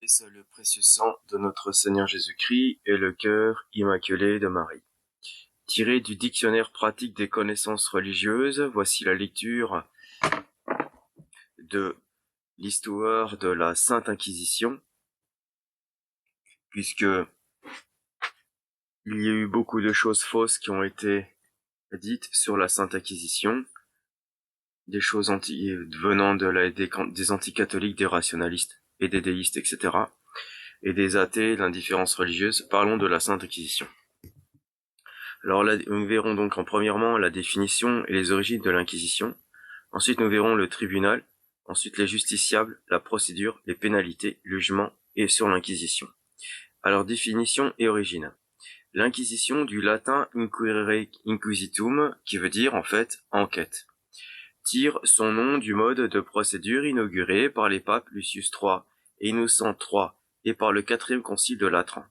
C'est le précieux sang de notre Seigneur Jésus-Christ et le cœur immaculé de Marie. Tiré du dictionnaire pratique des connaissances religieuses, voici la lecture de l'histoire de la Sainte Inquisition, puisque il y a eu beaucoup de choses fausses qui ont été dites sur la Sainte Inquisition, des choses venant des anticatholiques, des rationalistes et des déistes, etc., et des athées, de l'indifférence religieuse. Parlons de la Sainte Inquisition. Alors là, nous verrons donc premièrement la définition et les origines de l'Inquisition. Ensuite, nous verrons le tribunal. Ensuite, les justiciables, la procédure, les pénalités, le jugement et sur l'Inquisition. Alors, définition et origine. L'Inquisition, du latin inquirere inquisitum, qui veut dire en fait enquête, tire son nom du mode de procédure inauguré par les papes Lucius III et Innocent III et par le quatrième concile de Latran.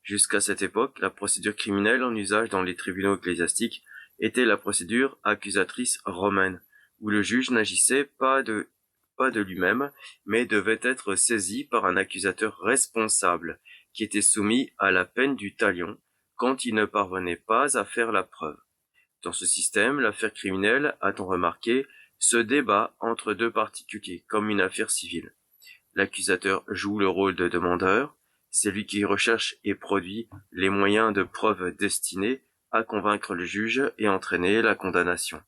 Jusqu'à cette époque, la procédure criminelle en usage dans les tribunaux ecclésiastiques était la procédure accusatrice romaine, où le juge n'agissait pas de lui-même, mais devait être saisi par un accusateur responsable, qui était soumis à la peine du talion quand il ne parvenait pas à faire la preuve. Dans ce système, l'affaire criminelle, a-t-on remarqué, se débat entre deux particuliers, comme une affaire civile. L'accusateur joue le rôle de demandeur, c'est lui qui recherche et produit les moyens de preuve destinés à convaincre le juge et entraîner la condamnation.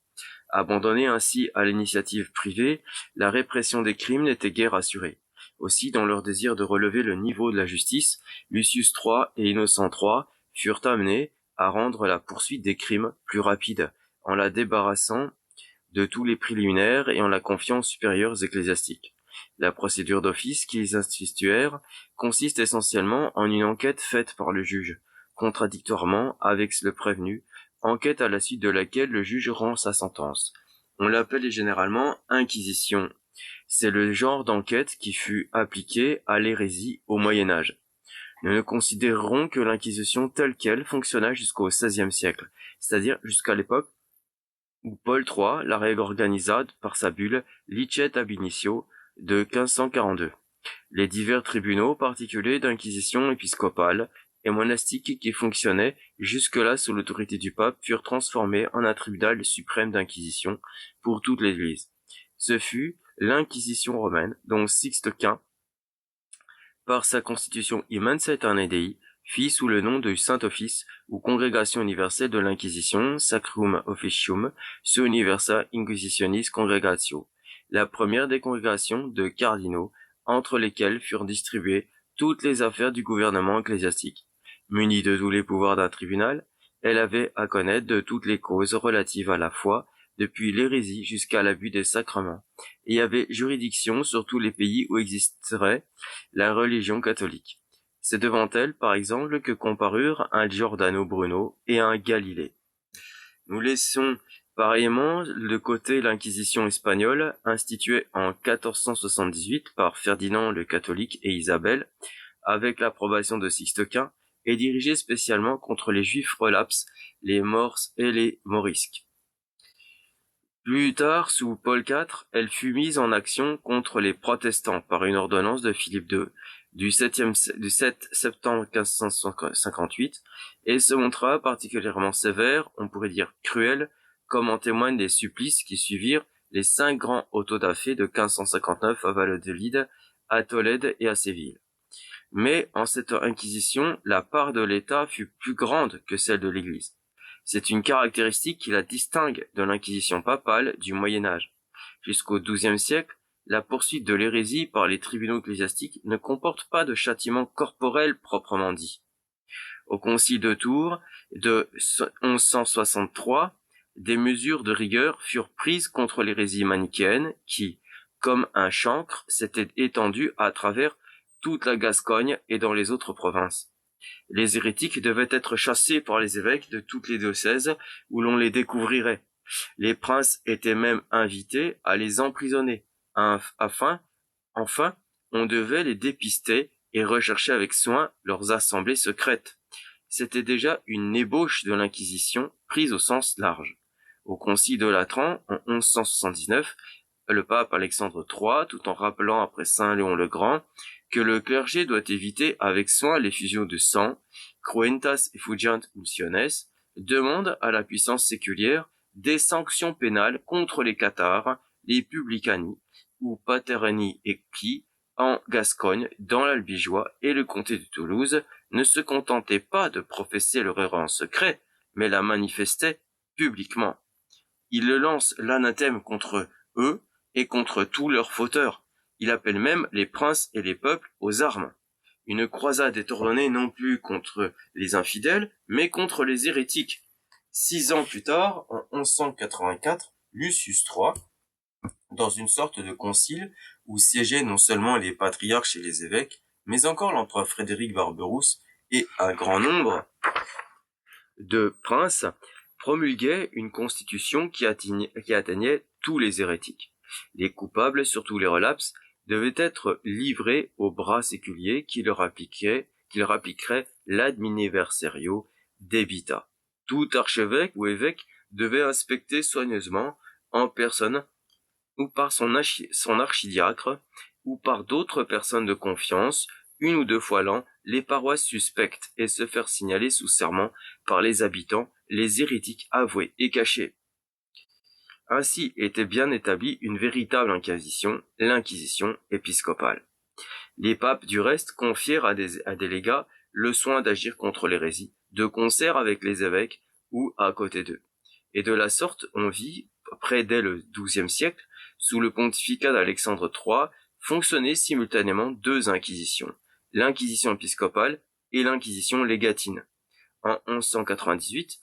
Abandonnée ainsi à l'initiative privée, la répression des crimes n'était guère assurée. Aussi, dans leur désir de relever le niveau de la justice, Lucius III et Innocent III furent amenés à rendre la poursuite des crimes plus rapide, en la débarrassant de tous les préliminaires et en la confiant aux supérieurs ecclésiastiques. La procédure d'office qu'ils instituèrent consiste essentiellement en une enquête faite par le juge, contradictoirement avec le prévenu, enquête à la suite de laquelle le juge rend sa sentence. On l'appelle généralement inquisition. C'est le genre d'enquête qui fut appliqué à l'hérésie au Moyen-Âge. Nous ne considérerons que l'inquisition telle qu'elle fonctionna jusqu'au XVIe siècle, c'est-à-dire jusqu'à l'époque où Paul III la réorganisa par sa bulle Licet ab initio de 1542. Les divers tribunaux particuliers d'inquisition épiscopale et monastique qui fonctionnaient jusque-là sous l'autorité du pape furent transformés en un tribunal suprême d'inquisition pour toute l'Église. Ce fut l'Inquisition romaine, dont Sixte Quint, par sa constitution Immensa Aeterna Dei, fit sous le nom de Saint-Office ou Congrégation universelle de l'Inquisition, Sacrum Officium, Seu Universa Inquisitionis Congregatio, la première des congrégations de cardinaux, entre lesquels furent distribuées toutes les affaires du gouvernement ecclésiastique. Munie de tous les pouvoirs d'un tribunal, elle avait à connaître de toutes les causes relatives à la foi, depuis l'hérésie jusqu'à l'abus des sacrements, et avait juridiction sur tous les pays où existerait la religion catholique. C'est devant elle, par exemple, que comparurent un Giordano Bruno et un Galilée. Nous laissons pareillement de côté l'Inquisition espagnole, instituée en 1478 par Ferdinand le catholique et Isabelle, avec l'approbation de Sixte Quint, et dirigée spécialement contre les juifs relapses, les morses et les morisques. Plus tard, sous Paul IV, elle fut mise en action contre les protestants par une ordonnance de Philippe II du 7 septembre 1558 et se montra particulièrement sévère, on pourrait dire cruelle, comme en témoignent les supplices qui suivirent les 5 grands auto-da-fé de 1559 à Valladolid, à Tolède et à Séville. Mais en cette inquisition, la part de l'État fut plus grande que celle de l'Église. C'est une caractéristique qui la distingue de l'inquisition papale du Moyen-Âge. Jusqu'au XIIe siècle, la poursuite de l'hérésie par les tribunaux ecclésiastiques ne comporte pas de châtiment corporel proprement dit. Au concile de Tours de 1163, des mesures de rigueur furent prises contre l'hérésie manichéenne qui, comme un chancre, s'était étendue à travers toute la Gascogne et dans les autres provinces. Les hérétiques devaient être chassés par les évêques de toutes les diocèses où l'on les découvrirait. Les princes étaient même invités à les emprisonner. Enfin, on devait les dépister et rechercher avec soin leurs assemblées secrètes. C'était déjà une ébauche de l'Inquisition prise au sens large. Au Concile de Latran, en 1179, le pape Alexandre III, tout en rappelant après saint Léon le Grand que le clergé doit éviter avec soin l'effusion de sang, cruentas effugiant unciones, demande à la puissance séculière des sanctions pénales contre les cathares, les publicani, ou paterni et qui, en Gascogne, dans l'Albigeois et le comté de Toulouse, ne se contentaient pas de professer leur erreur en secret, mais la manifestaient publiquement. Il lance l'anathème contre eux et contre tous leurs fauteurs. Il appelle même les princes et les peuples aux armes. Une croisade est ordonnée non plus contre les infidèles, mais contre les hérétiques. 6 ans plus tard, en 1184, Lucius III, dans une sorte de concile où siégeaient non seulement les patriarches et les évêques, mais encore l'empereur Frédéric Barberousse et un grand nombre de princes, promulguait une constitution qui atteignait tous les hérétiques. Les coupables, surtout les relapses, devaient être livrés aux bras séculiers qui leur appliqueraient l'adminiversario debita. Tout archevêque ou évêque devait inspecter soigneusement, en personne, ou par son archidiacre, ou par d'autres personnes de confiance, 1 ou 2 fois l'an, les paroisses suspectes et se faire signaler sous serment par les habitants, les hérétiques avoués et cachés. Ainsi était bien établie une véritable inquisition, l'inquisition épiscopale. Les papes, du reste, confièrent à des légats le soin d'agir contre l'hérésie, de concert avec les évêques ou à côté d'eux. Et de la sorte, on vit, près dès le XIIe siècle, sous le pontificat d'Alexandre III, fonctionner simultanément 2 inquisitions, l'inquisition épiscopale et l'inquisition légatine. En 1198,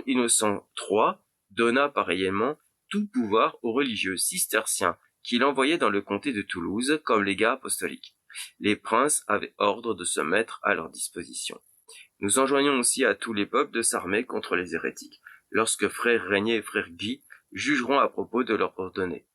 Innocent III donna pareillement tout pouvoir aux religieux cisterciens qu'il envoyait dans le comté de Toulouse comme légats apostoliques. Les princes avaient ordre de se mettre à leur disposition. Nous enjoignons aussi à tous les peuples de s'armer contre les hérétiques, lorsque frère Régnier et frère Guy jugeront à propos de leur ordonnée.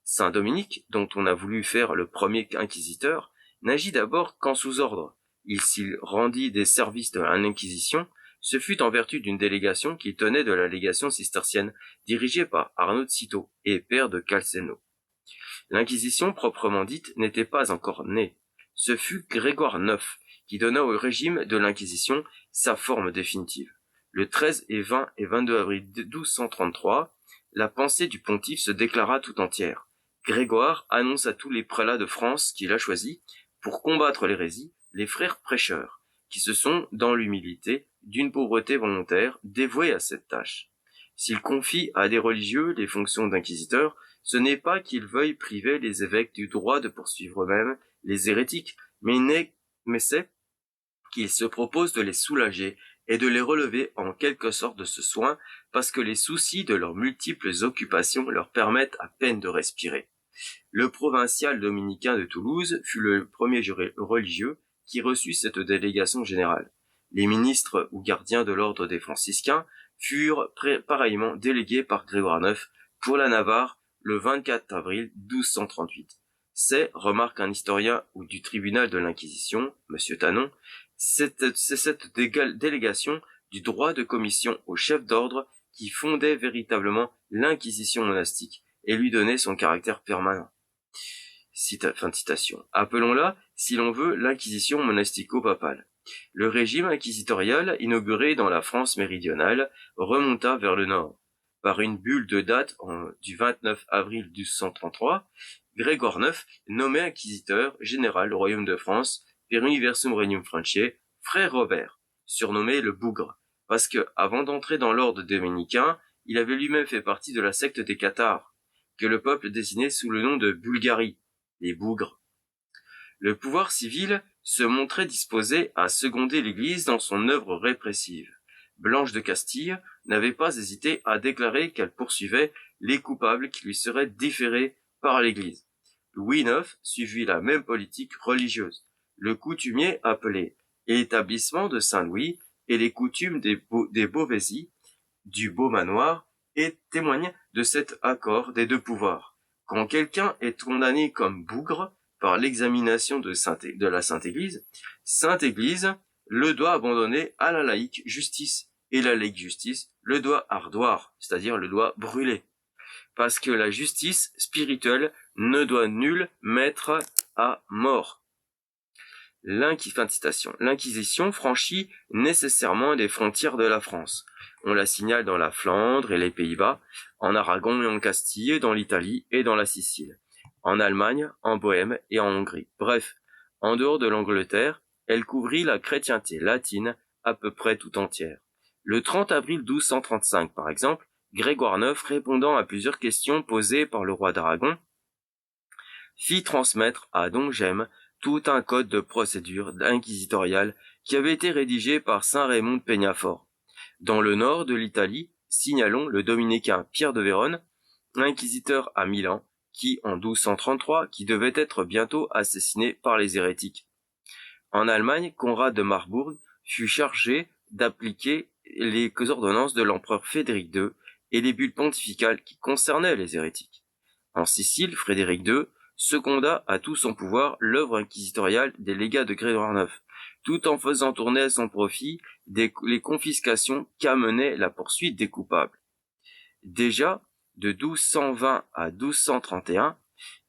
Saint Dominique, dont on a voulu faire le premier inquisiteur, n'agit d'abord qu'en sous-ordre. S'il rendit des services de l'inquisition, ce fut en vertu d'une délégation qu'il tenait de la légation cistercienne, dirigée par Arnaud de Citeaux et père de Calceno. L'inquisition proprement dite n'était pas encore née. Ce fut Grégoire IX qui donna au régime de l'inquisition sa forme définitive. Le 13 et 20 et 22 avril 1233, la pensée du pontife se déclara tout entière. Grégoire annonce à tous les prélats de France qu'il a choisis pour combattre l'hérésie les frères prêcheurs, qui se sont, dans l'humilité, d'une pauvreté volontaire, dévoués à cette tâche. S'il confie à des religieux les fonctions d'inquisiteurs, ce n'est pas qu'ils veuillent priver les évêques du droit de poursuivre eux-mêmes les hérétiques, mais c'est qu'ils se proposent de les soulager et de les relever en quelque sorte de ce soin, parce que les soucis de leurs multiples occupations leur permettent à peine de respirer. Le provincial dominicain de Toulouse fut le premier religieux qui reçut cette délégation générale. Les ministres ou gardiens de l'ordre des franciscains furent pareillement délégués par Grégoire IX pour la Navarre le 24 avril 1238. C'est, remarque un historien ou du tribunal de l'Inquisition, M. Tanon, c'est cette délégation du droit de commission au chef d'ordre qui fondait véritablement l'inquisition monastique et lui donnait son caractère permanent. Fin de citation. Appelons-la, si l'on veut, l'inquisition monastico-papale. Le régime inquisitorial, inauguré dans la France méridionale, remonta vers le nord. Par une bulle de date du 29 avril 1233, Grégoire IX nommait inquisiteur général au royaume de France, per universum regnum Franciae, frère Robert, surnommé le Bougre, parce que, avant d'entrer dans l'ordre dominicain, il avait lui-même fait partie de la secte des Cathares, que le peuple désignait sous le nom de Bulgarie, les Bougres. Le pouvoir civil se montrait disposé à seconder l'Église dans son œuvre répressive. Blanche de Castille n'avait pas hésité à déclarer qu'elle poursuivait les coupables qui lui seraient déférés par l'Église. Louis IX suivit la même politique religieuse. Le coutumier appelé l'établissement de Saint-Louis et les coutumes des Beauvaisis, du Beaumanoir, et témoignent de cet accord des 2 pouvoirs. Quand quelqu'un est condamné comme bougre par l'examination de la Sainte Église le doit abandonner à la laïque justice, et la laïque justice le doit ardoir, c'est-à-dire le doit brûler. Parce que la justice spirituelle ne doit nul mettre à mort. Fin de citation. L'Inquisition franchit nécessairement les frontières de la France. On la signale dans la Flandre et les Pays-Bas, en Aragon et en Castille, dans l'Italie et dans la Sicile, en Allemagne, en Bohême et en Hongrie. Bref, en dehors de l'Angleterre, elle couvrit la chrétienté latine à peu près tout entière. Le 30 avril 1235, par exemple, Grégoire IX, répondant à plusieurs questions posées par le roi d'Aragon, fit transmettre à Don Gemme tout un code de procédure inquisitoriale qui avait été rédigé par saint Raymond de Peñafort. Dans le nord de l'Italie, signalons le dominicain Pierre de Vérone, inquisiteur à Milan, qui, en 1233, qui devait être bientôt assassiné par les hérétiques. En Allemagne, Conrad de Marbourg fut chargé d'appliquer les ordonnances de l'empereur Frédéric II et les bulles pontificales qui concernaient les hérétiques. En Sicile, Frédéric II seconda à tout son pouvoir l'œuvre inquisitoriale des légats de Grégoire IX, tout en faisant tourner à son profit les confiscations qu'amenait la poursuite des coupables. Déjà, de 1220 à 1231,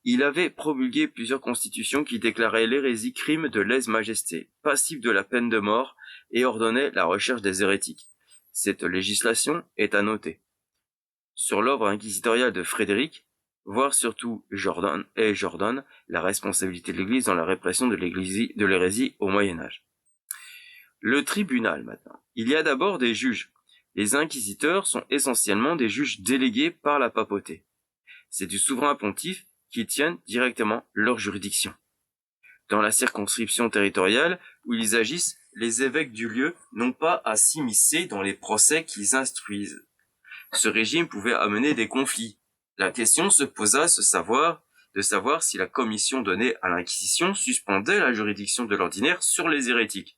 il avait promulgué plusieurs constitutions qui déclaraient l'hérésie crime de lèse-majesté, passible de la peine de mort, et ordonnaient la recherche des hérétiques. Cette législation est à noter. Sur l'œuvre inquisitoriale de Frédéric, voir surtout Jordan, la responsabilité de l'Église dans la répression de l'hérésie au Moyen-Âge. Le tribunal, maintenant. Il y a d'abord des juges. Les inquisiteurs sont essentiellement des juges délégués par la papauté. C'est du souverain pontife qui tiennent directement leur juridiction. Dans la circonscription territoriale où ils agissent, les évêques du lieu n'ont pas à s'immiscer dans les procès qu'ils instruisent. Ce régime pouvait amener des conflits. La question se posa de savoir si la commission donnée à l'Inquisition suspendait la juridiction de l'ordinaire sur les hérétiques.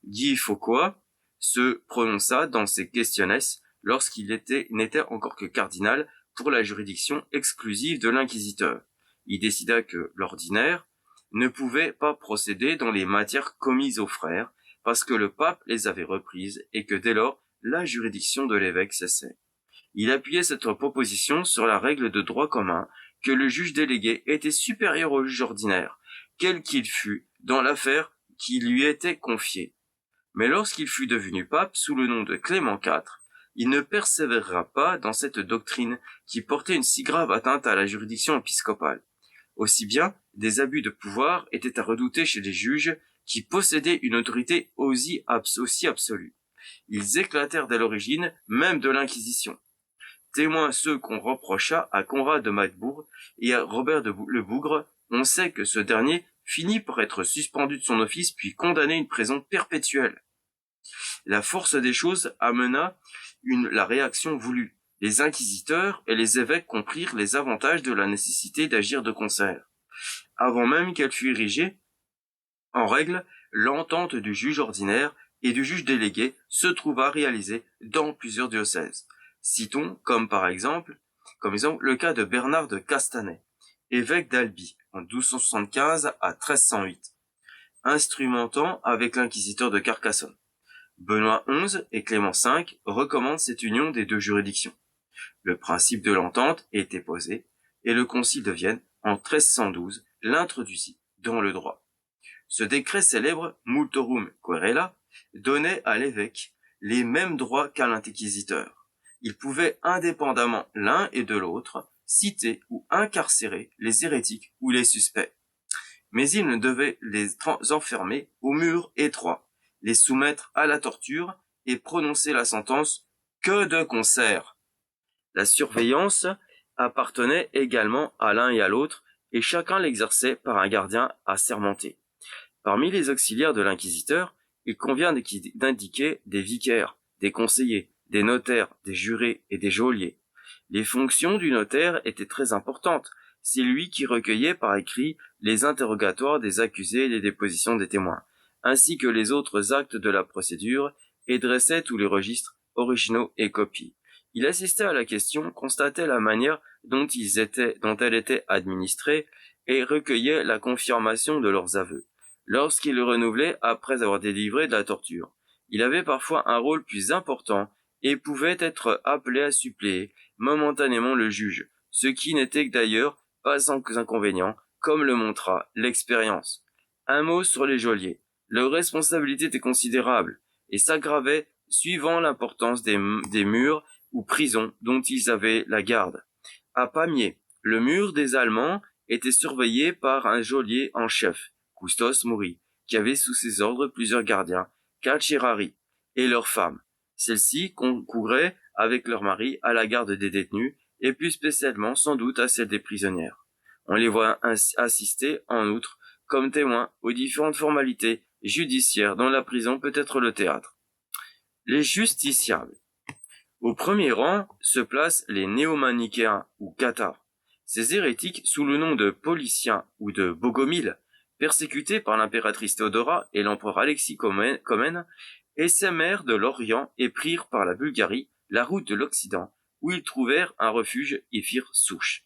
Guy Fauquois se prononça dans ses questionnes lorsqu'il n'était encore que cardinal pour la juridiction exclusive de l'inquisiteur. Il décida que l'ordinaire ne pouvait pas procéder dans les matières commises aux frères parce que le pape les avait reprises et que dès lors la juridiction de l'évêque cessait. Il appuyait cette proposition sur la règle de droit commun que le juge délégué était supérieur au juge ordinaire, quel qu'il fût, dans l'affaire qui lui était confiée. Mais lorsqu'il fut devenu pape sous le nom de Clément IV, il ne persévéra pas dans cette doctrine qui portait une si grave atteinte à la juridiction épiscopale. Aussi bien, des abus de pouvoir étaient à redouter chez les juges qui possédaient une autorité aussi absolue. Ils éclatèrent dès l'origine même de l'Inquisition. Témoins ceux qu'on reprocha à Conrad de Magdebourg et à Robert de Le Bougre, on sait que ce dernier finit par être suspendu de son office puis condamné à une prison perpétuelle. La force des choses amena la réaction voulue. Les inquisiteurs et les évêques comprirent les avantages de la nécessité d'agir de concert. Avant même qu'elle fût érigée en règle, l'entente du juge ordinaire et du juge délégué se trouva réalisée dans plusieurs diocèses. Citons comme exemple le cas de Bernard de Castanet, évêque d'Albi en 1275 à 1308, instrumentant avec l'inquisiteur de Carcassonne. Benoît XI et Clément V recommandent cette union des deux juridictions. Le principe de l'entente était posé et le concile de Vienne en 1312 l'introduisit dans le droit. Ce décret célèbre Multorum Querela donnait à l'évêque les mêmes droits qu'à l'inquisiteur. Il pouvait indépendamment l'un et de l'autre citer ou incarcérer les hérétiques ou les suspects. Mais il ne devait les enfermer au mur étroit, les soumettre à la torture et prononcer la sentence que de concert. La surveillance appartenait également à l'un et à l'autre et chacun l'exerçait par un gardien assermenté. Parmi les auxiliaires de l'inquisiteur, il convient d'indiquer des vicaires, des conseillers, des notaires, des jurés et des geôliers. Les fonctions du notaire étaient très importantes. C'est lui qui recueillait par écrit les interrogatoires des accusés et les dépositions des témoins, ainsi que les autres actes de la procédure, et dressait tous les registres, originaux et copies. Il assistait à la question, constatait la manière dont elle était administrée, et recueillait la confirmation de leurs aveux, lorsqu'ils le renouvelaient après avoir délivré de la torture. Il avait parfois un rôle plus important, et pouvait être appelé à suppléer momentanément le juge, ce qui n'était d'ailleurs pas sans inconvénient, comme le montra l'expérience. Un mot sur les geôliers. Leur responsabilité était considérable et s'aggravait suivant l'importance des murs ou prisons dont ils avaient la garde. À Pamiers, le mur des Allemands était surveillé par un geôlier en chef, Custos Muri, qui avait sous ses ordres plusieurs gardiens, carcerari, et leurs femmes. Celles-ci concouraient avec leurs maris à la garde des détenus et plus spécialement sans doute à celle des prisonnières. On les voit assister, en outre, comme témoins aux différentes formalités judiciaires dont la prison peut être le théâtre. Les justiciables. Au premier rang se placent les néo-manichéens ou cathars. Ces hérétiques, sous le nom de Pauliciens ou de Bogomiles, persécutés par l'impératrice Théodora et l'empereur Alexis Comnène, essaimèrent de l'Orient et prirent par la Bulgarie la route de l'Occident, où ils trouvèrent un refuge et firent souche.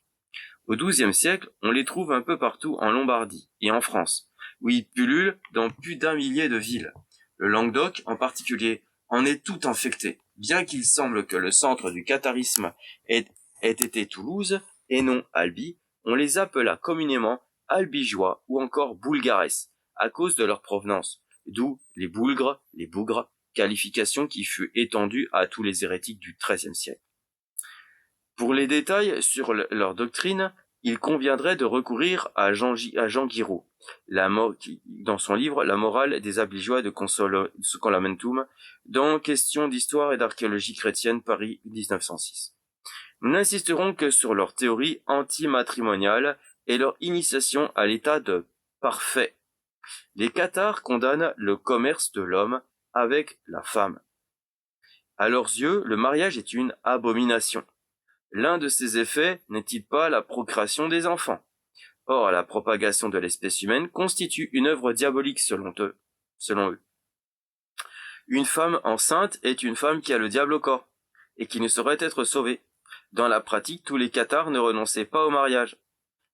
Au XIIe siècle, on les trouve un peu partout en Lombardie et en France, où ils pullulent dans plus d'1 millier de villes. Le Languedoc, en particulier, en est tout infecté, bien qu'il semble que le centre du catharisme ait été Toulouse, et non Albi, on les appela communément albigeois ou encore boulgares, à cause de leur provenance, d'où les boulgres, les bougres, qualification qui fut étendue à tous les hérétiques du XIIIe siècle. Pour les détails sur leur doctrine, il conviendrait de recourir à Jean Guiraud, dans son livre La morale des albigeois de Consolamentum, dans Questions d'histoire et d'archéologie chrétienne, Paris 1906. Nous n'insisterons que sur leur théorie antimatrimoniale et leur initiation à l'état de parfait. Les cathars condamnent le commerce de l'homme avec la femme. À leurs yeux, le mariage est une abomination. L'un de ses effets n'est-il pas la procréation des enfants? Or, la propagation de l'espèce humaine constitue une œuvre diabolique selon eux. Une femme enceinte est une femme qui a le diable au corps, et qui ne saurait être sauvée. Dans la pratique, tous les cathars ne renonçaient pas au mariage.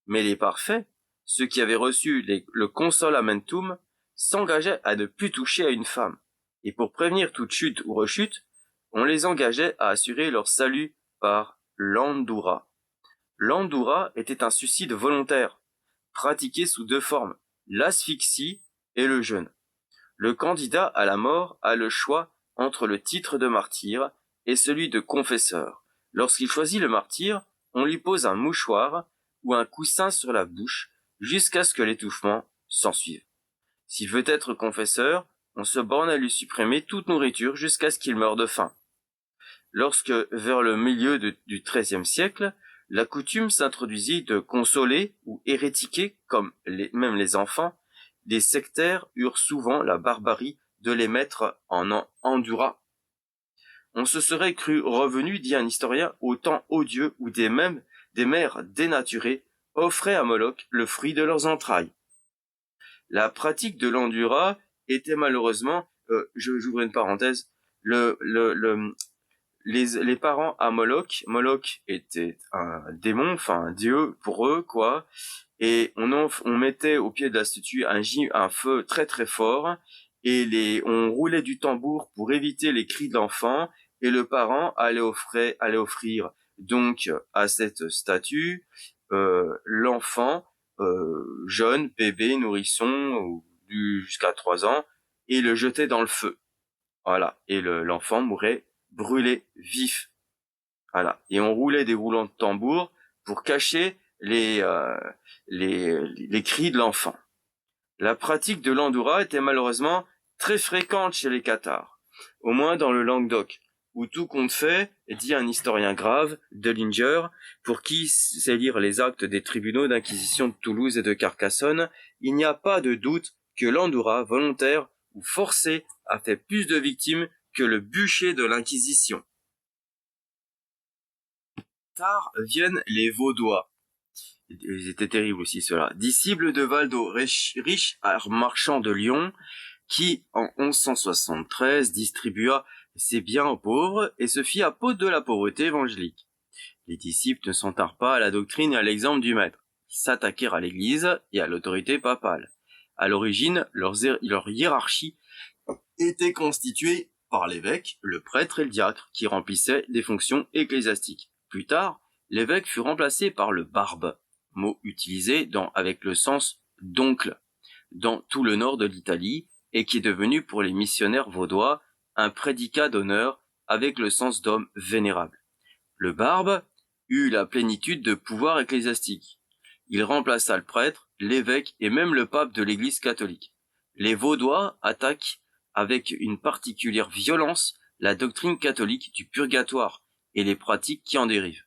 Mais les parfaits, ceux qui avaient reçu le consolamentum, s'engageaient à ne plus toucher à une femme. Et pour prévenir toute chute ou rechute, on les engageait à assurer leur salut par l'andoura. L'andoura était un suicide volontaire, pratiqué sous 2 formes, l'asphyxie et le jeûne. Le candidat à la mort a le choix entre le titre de martyr et celui de confesseur. Lorsqu'il choisit le martyr, on lui pose un mouchoir ou un coussin sur la bouche jusqu'à ce que l'étouffement s'ensuive. S'il veut être confesseur, on se borne à lui supprimer toute nourriture jusqu'à ce qu'il meure de faim. Lorsque, vers le milieu du XIIIe siècle, la coutume s'introduisit de consoler ou hérétiquer, comme même les enfants, les sectaires eurent souvent la barbarie de les mettre en andura. On se serait cru revenu, dit un historien, au temps odieux où des mères dénaturées offraient à Moloch le fruit de leurs entrailles. La pratique de l'andura était malheureusement, j'ouvre une parenthèse, les parents à Moloch était un démon, enfin un dieu pour eux, quoi, et on mettait au pied de la statue un feu très très fort, et on roulait du tambour pour éviter les cris de l'enfant, et le parent allait offrir donc à cette statue l'enfant jeune, bébé, nourrisson, jusqu'à 3 ans, et le jetait dans le feu. Voilà, et l'enfant mourait brûlé vif. Voilà, et on roulait des roulants de tambour pour cacher les cris de l'enfant. La pratique de l'andoura était malheureusement très fréquente chez les cathars, au moins dans le Languedoc, où tout compte fait, dit un historien grave, Dellinger, pour qui sait lire les actes des tribunaux d'inquisition de Toulouse et de Carcassonne, il n'y a pas de doute que l'andoura, volontaire ou forcée, a fait plus de victimes que le bûcher de l'Inquisition. Tard viennent les Vaudois. Ils étaient terribles aussi, ceux-là. Disciples de Valdo, riche marchand de Lyon, qui, en 1173, distribua ses biens aux pauvres et se fit apôtre de la pauvreté évangélique. Les disciples ne s'en tinrent pas à la doctrine et à l'exemple du maître. Ils s'attaquèrent à l'Église et à l'autorité papale. À l'origine, leur hiérarchie était constituée par l'évêque, le prêtre et le diacre, qui remplissaient des fonctions ecclésiastiques. Plus tard, l'évêque fut remplacé par le barbe, mot utilisé avec le sens d'oncle. dans tout le nord de l'Italie et qui est devenu pour les missionnaires vaudois un prédicat d'honneur avec le sens d'homme vénérable. Le barbe eut la plénitude de pouvoir ecclésiastique. Il remplaça le prêtre, l'évêque et même le pape de l'Église catholique. Les Vaudois attaquent avec une particulière violence la doctrine catholique du purgatoire et les pratiques qui en dérivent.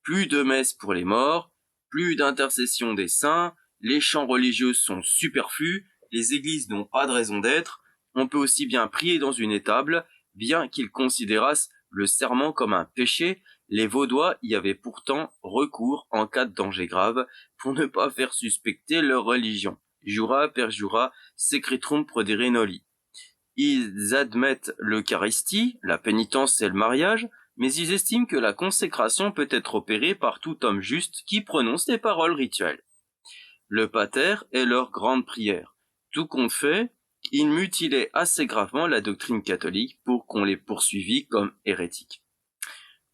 Plus de messes pour les morts, plus d'intercession des saints, les chants religieux sont superflus, les églises n'ont pas de raison d'être, on peut aussi bien prier dans une étable, bien qu'ils considérassent le serment comme un péché, les Vaudois y avaient pourtant recours en cas de danger grave pour ne pas faire suspecter leur religion. Jura per jura secretum prodere noli. Ils admettent l'Eucharistie, la pénitence et le mariage, mais ils estiment que la consécration peut être opérée par tout homme juste qui prononce des paroles rituelles. Le pater est leur grande prière. Tout compte fait, ils mutilaient assez gravement la doctrine catholique pour qu'on les poursuivît comme hérétiques.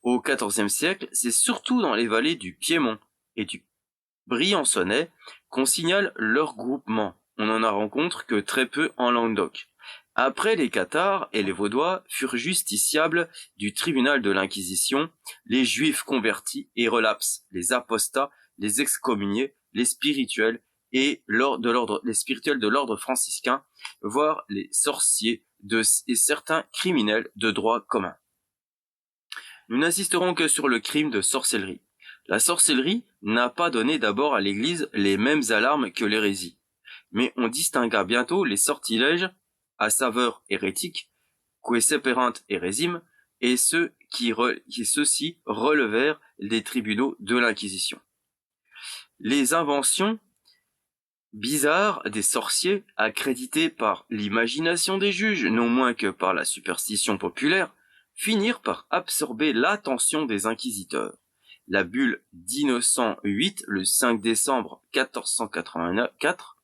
Au XIVe siècle, c'est surtout dans les vallées du Piémont et du Briançonnais qu'on signale leur groupement. On n'en rencontre que très peu en Languedoc. Après, les Cathares et les Vaudois furent justiciables du tribunal de l'Inquisition, les Juifs convertis et relapses, les apostats, les excommuniés, les spirituels et les spirituels de l'ordre franciscain, voire les sorciers et certains criminels de droit commun. Nous n'insisterons que sur le crime de sorcellerie. La sorcellerie n'a pas donné d'abord à l'Église les mêmes alarmes que l'hérésie, mais on distingua bientôt les sortilèges à saveur hérétique, que seperant hérésim, et ceux-ci relevèrent des tribunaux de l'Inquisition. Les inventions bizarres des sorciers, accréditées par l'imagination des juges, non moins que par la superstition populaire, finirent par absorber l'attention des inquisiteurs. La bulle d'Innocent VIII, le 5 décembre 1484,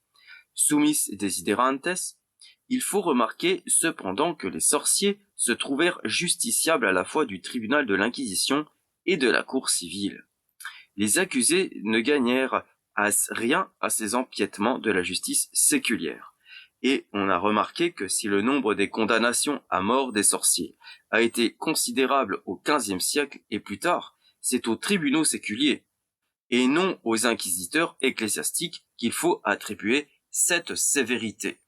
Summis Desiderantes, il faut remarquer cependant que les sorciers se trouvèrent justiciables à la fois du tribunal de l'Inquisition et de la cour civile. Les accusés ne gagnèrent rien à ces empiètements de la justice séculière. Et on a remarqué que si le nombre des condamnations à mort des sorciers a été considérable au XVe siècle et plus tard, c'est aux tribunaux séculiers, et non aux inquisiteurs ecclésiastiques qu'il faut attribuer cette sévérité.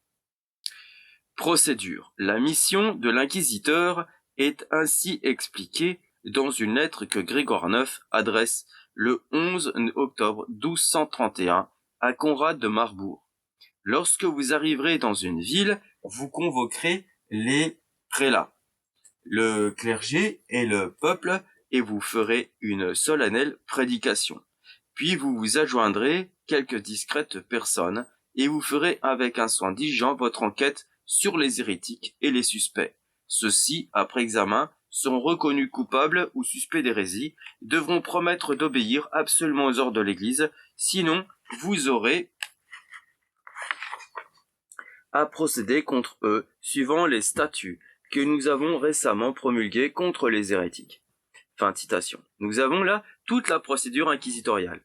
Procédure. La mission de l'inquisiteur est ainsi expliquée dans une lettre que Grégoire IX adresse le 11 octobre 1231 à Conrad de Marbourg. Lorsque vous arriverez dans une ville, vous convoquerez les prélats, le clergé et le peuple, et vous ferez une solennelle prédication. Puis vous vous adjoindrez quelques discrètes personnes, et vous ferez avec un soin diligent votre enquête sur les hérétiques et les suspects. Ceux-ci, après examen, seront reconnus coupables ou suspects d'hérésie, devront promettre d'obéir absolument aux ordres de l'Église, sinon vous aurez à procéder contre eux, suivant les statuts que nous avons récemment promulgués contre les hérétiques. Fin de citation. Nous avons là toute la procédure inquisitoriale.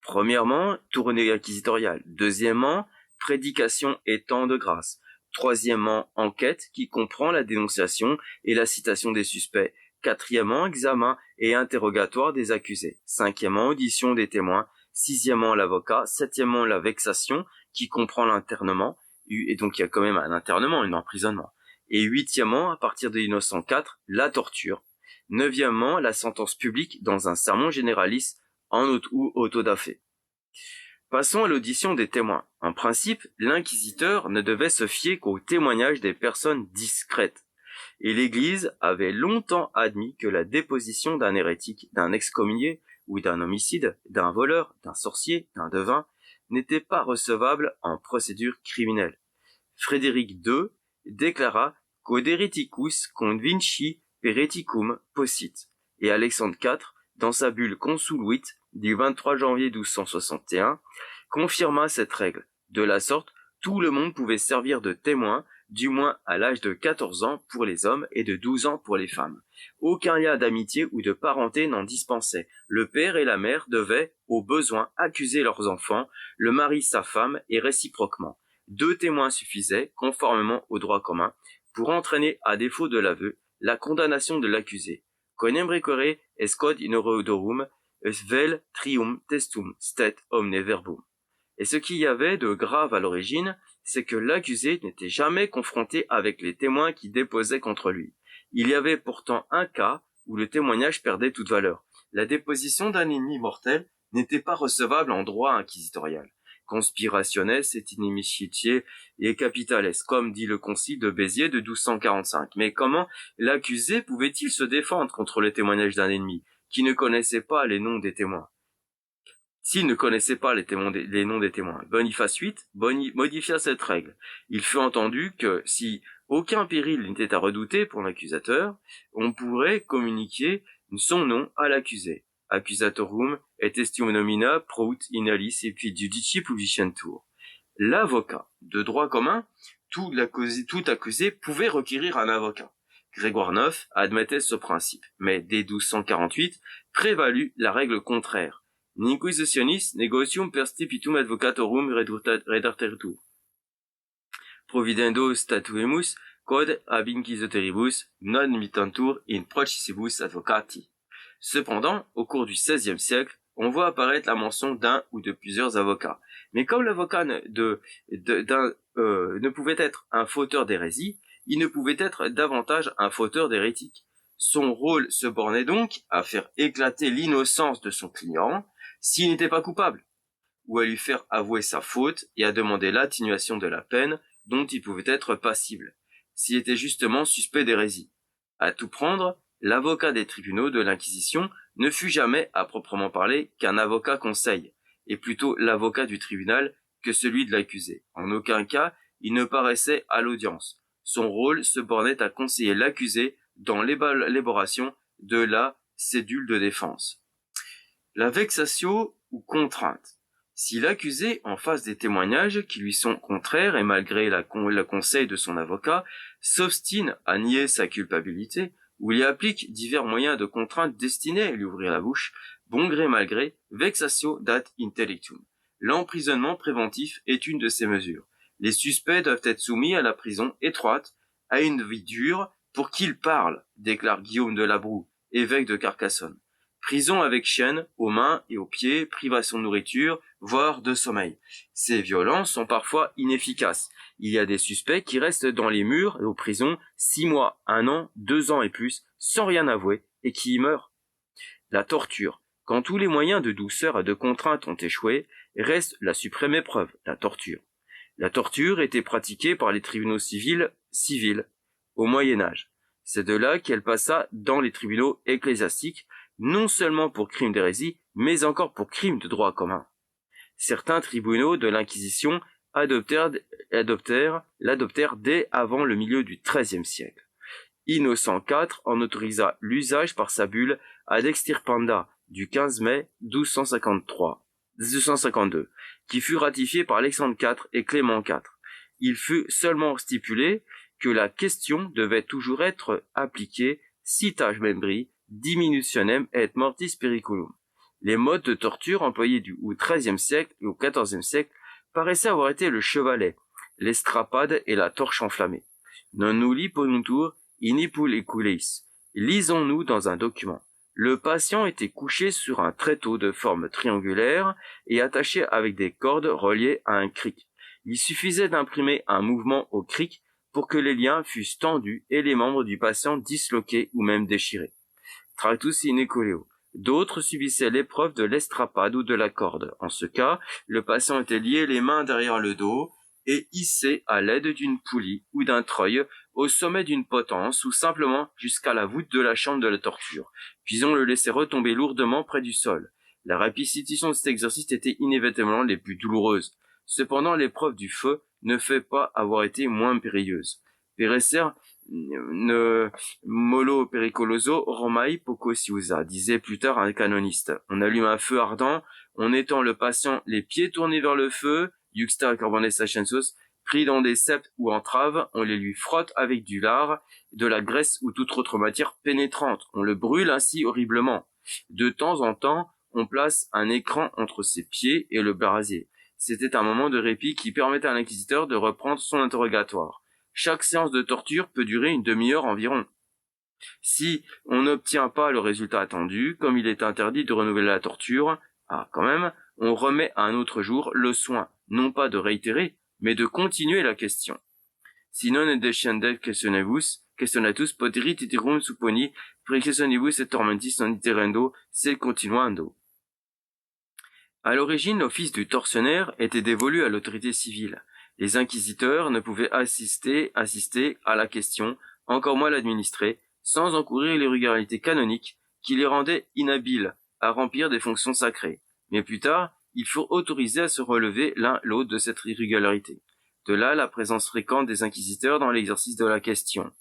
Premièrement, tournée inquisitoriale. Deuxièmement, prédication et temps de grâce. Troisièmement, enquête qui comprend la dénonciation et la citation des suspects. Quatrièmement, examen et interrogatoire des accusés. Cinquièmement, audition des témoins. Sixièmement, l'avocat. Septièmement, la vexation qui comprend l'internement. Et donc il y a quand même un internement, un emprisonnement. Et huitièmement, à partir de 1904, la torture. Neuvièmement, la sentence publique dans un sermon généraliste ou auto-da-fé. Passons à l'audition des témoins. En principe, l'inquisiteur ne devait se fier qu'aux témoignages des personnes discrètes. Et l'Église avait longtemps admis que la déposition d'un hérétique, d'un excommunié ou d'un homicide, d'un voleur, d'un sorcier, d'un devin, n'était pas recevable en procédure criminelle. Frédéric II déclara qu'od hereticus convinci hereticum possit, et Alexandre IV, dans sa bulle Consuluit du 23 janvier 1261, confirma cette règle. De la sorte, tout le monde pouvait servir de témoin, du moins à l'âge de 14 ans pour les hommes et de 12 ans pour les femmes. Aucun lien d'amitié ou de parenté n'en dispensait. Le père et la mère devaient, au besoin, accuser leurs enfants, le mari sa femme et réciproquement. 2 témoins suffisaient, conformément au droit commun, pour entraîner, à défaut de l'aveu, la condamnation de l'accusé. Quonem requere est quod in odorum, vel trium testum stet omne verbum. Et ce qu'il y avait de grave à l'origine, c'est que l'accusé n'était jamais confronté avec les témoins qui déposaient contre lui. Il y avait pourtant un cas où le témoignage perdait toute valeur. La déposition d'un ennemi mortel n'était pas recevable en droit inquisitorial. Conspirationes et inimicitiae et capitales, comme dit le concile de Béziers de 1245. Mais comment l'accusé pouvait-il se défendre contre le témoignage d'un ennemi qui ne connaissait pas les noms des témoins? S'il ne connaissait pas les noms des témoins, Boniface VIII modifia cette règle. Il fut entendu que si aucun péril n'était à redouter pour l'accusateur, on pourrait communiquer son nom à l'accusé. Accusatorum et testium nomina prout in alice et puis judici publicentur. L'avocat, de droit commun, tout accusé pouvait requérir un avocat. Grégoire IX admettait ce principe, mais dès 1248 prévalut la règle contraire. Inquisitionis negocium perstipitum advocatorum redarteritur. Providendo statuemus quod ab inquisitoribus non mittantur in processibus advocati. Cependant, au cours du XVIe siècle, on voit apparaître la mention d'un ou de plusieurs avocats. Mais comme l'avocat ne pouvait être un fauteur d'hérésie, il ne pouvait être davantage un fauteur d'hérétique. Son rôle se bornait donc à faire éclater l'innocence de son client s'il n'était pas coupable, ou à lui faire avouer sa faute et à demander l'atténuation de la peine dont il pouvait être passible, s'il était justement suspect d'hérésie. À tout prendre, l'avocat des tribunaux de l'Inquisition ne fut jamais, à proprement parler, qu'un avocat conseil, et plutôt l'avocat du tribunal que celui de l'accusé. En aucun cas, il ne paraissait à l'audience. Son rôle se bornait à conseiller l'accusé dans l'élaboration de la cédule de défense. La vexatio ou contrainte. Si l'accusé, en face des témoignages qui lui sont contraires et malgré le conseil de son avocat, s'obstine à nier sa culpabilité, ou y applique divers moyens de contrainte destinés à lui ouvrir la bouche, bon gré mal gré, vexatio dat intellectum. L'emprisonnement préventif est une de ces mesures. Les suspects doivent être soumis à la prison étroite, à une vie dure, pour qu'ils parlent, déclare Guillaume de Labroue, évêque de Carcassonne. Prison avec chaînes aux mains et aux pieds, privation de nourriture, voire de sommeil. Ces violences sont parfois inefficaces. Il y a des suspects qui restent dans les murs et aux prisons 6 mois, 1 an, 2 ans et plus, sans rien avouer, et qui y meurent. La torture. Quand tous les moyens de douceur et de contrainte ont échoué, reste la suprême épreuve, la torture. La torture était pratiquée par les tribunaux civils au Moyen-Âge. C'est de là qu'elle passa dans les tribunaux ecclésiastiques, non seulement pour crimes d'hérésie, mais encore pour crimes de droit commun. Certains tribunaux de l'Inquisition l'adoptèrent dès avant le milieu du XIIIe siècle. Innocent IV en autorisa l'usage par sa bulle ad extirpanda du 15 mai 1252, qui fut ratifiée par Alexandre IV et Clément IV. Il fut seulement stipulé que la question devait toujours être appliquée citage membri diminutionem et mortis periculum. Les modes de torture employés au XIIIe siècle et au XIVe siècle paraissaient avoir été le chevalet, l'estrapade et la torche enflammée. Non nulli ponuntur inipul eculeis. Lisons-nous dans un document. Le patient était couché sur un tréteau de forme triangulaire et attaché avec des cordes reliées à un cric. Il suffisait d'imprimer un mouvement au cric pour que les liens fussent tendus et les membres du patient disloqués ou même déchirés. Tractus in ecoleo. D'autres subissaient l'épreuve de l'estrapade ou de la corde. En ce cas, le patient était lié les mains derrière le dos et hissé à l'aide d'une poulie ou d'un treuil au sommet d'une potence ou simplement jusqu'à la voûte de la chambre de la torture. Puis on le laissait retomber lourdement près du sol. La répétition de cet exercice était inévitablement les plus douloureuses. Cependant, l'épreuve du feu ne fait pas avoir été moins périlleuse. Perecer molo pericoloso Romai poco si usa, disait plus tard un canoniste. On allume un feu ardent, on étend le patient les pieds tournés vers le feu, juxta carbones ascensus, pris dans des ceps ou entraves, on les lui frotte avec du lard, de la graisse ou toute autre matière pénétrante. On le brûle ainsi horriblement. De temps en temps, on place un écran entre ses pieds et le brasier. C'était un moment de répit qui permettait à l'inquisiteur de reprendre son interrogatoire. Chaque séance de torture peut durer une demi-heure environ. Si on n'obtient pas le résultat attendu, comme il est interdit de renouveler la torture, quand même, on remet à un autre jour le soin, non pas de réitérer, mais de continuer la question. Si non edescendet questionatus poterit iterum supponi, prequestionibus et tormentis non iterendo, se continuando. À l'origine, l'office du tortionnaire était dévolu à l'autorité civile. Les inquisiteurs ne pouvaient assister à la question, encore moins l'administrer, sans encourir l'irrégularité canonique qui les rendait inhabiles à remplir des fonctions sacrées. Mais plus tard, ils furent autorisés à se relever l'un l'autre de cette irrégularité. De là la présence fréquente des inquisiteurs dans l'exercice de la question.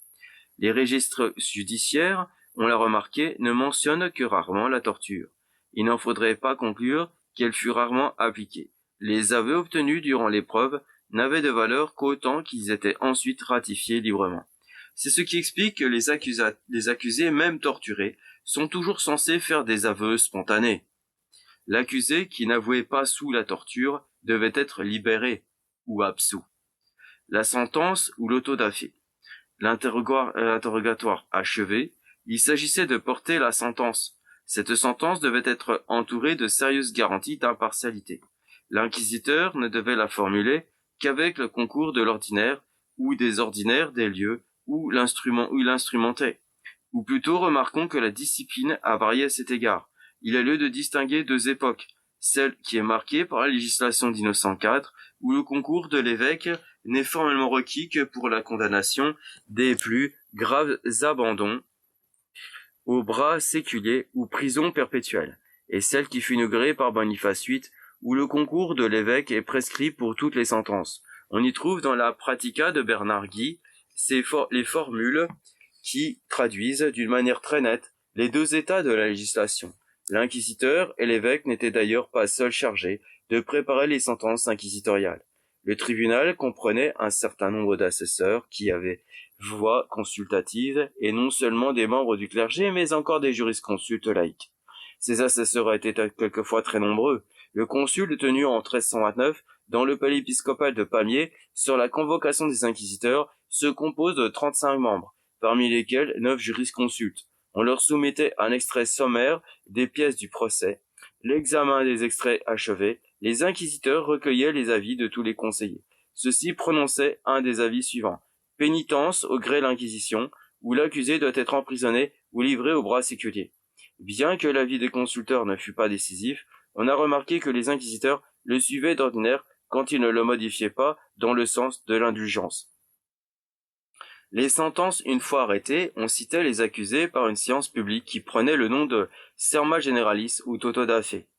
Les registres judiciaires, on l'a remarqué, ne mentionnent que rarement la torture. Il n'en faudrait pas conclure qu'elle fut rarement appliquée. Les aveux obtenus durant l'épreuve n'avaient de valeur qu'autant qu'ils étaient ensuite ratifiés librement. C'est ce qui explique que les accusés, même torturés, sont toujours censés faire des aveux spontanés. L'accusé qui n'avouait pas sous la torture devait être libéré ou absous. La sentence ou l'autodafé. L'interrogatoire achevé, il s'agissait de porter la sentence. Cette sentence devait être entourée de sérieuses garanties d'impartialité. L'inquisiteur ne devait la formuler qu'avec le concours de l'ordinaire ou des ordinaires des lieux où il l'instrumentait. Ou plutôt remarquons que la discipline a varié à cet égard. Il a lieu de distinguer deux époques, celle qui est marquée par la législation d'Innocent IV, où le concours de l'évêque n'est formellement requis que pour la condamnation des plus graves abandons au bras séculier ou prison perpétuelle, et celle qui fut inaugurée par Boniface VIII, où le concours de l'évêque est prescrit pour toutes les sentences. On y trouve dans la Pratica de Bernard Guy les formules qui traduisent d'une manière très nette les deux états de la législation. L'inquisiteur et l'évêque n'étaient d'ailleurs pas seuls chargés de préparer les sentences inquisitoriales. Le tribunal comprenait un certain nombre d'assesseurs qui avaient voix consultative et non seulement des membres du clergé mais encore des jurisconsultes laïcs. Ces assesseurs étaient quelquefois très nombreux. Le concile tenu en 1329 dans le palais épiscopal de Pamiers sur la convocation des inquisiteurs se compose de 35 membres, parmi lesquels 9 jurisconsultes. On leur soumettait un extrait sommaire des pièces du procès. L'examen des extraits achevé, les inquisiteurs recueillaient les avis de tous les conseillers. Ceux-ci prononçaient un des avis suivants. Pénitence au gré de l'inquisition, où l'accusé doit être emprisonné ou livré au bras séculier. Bien que l'avis des consulteurs ne fût pas décisif, on a remarqué que les inquisiteurs le suivaient d'ordinaire quand ils ne le modifiaient pas dans le sens de l'indulgence. Les sentences, une fois arrêtées, on citait les accusés par une séance publique qui prenait le nom de serma generalis ou totodafé.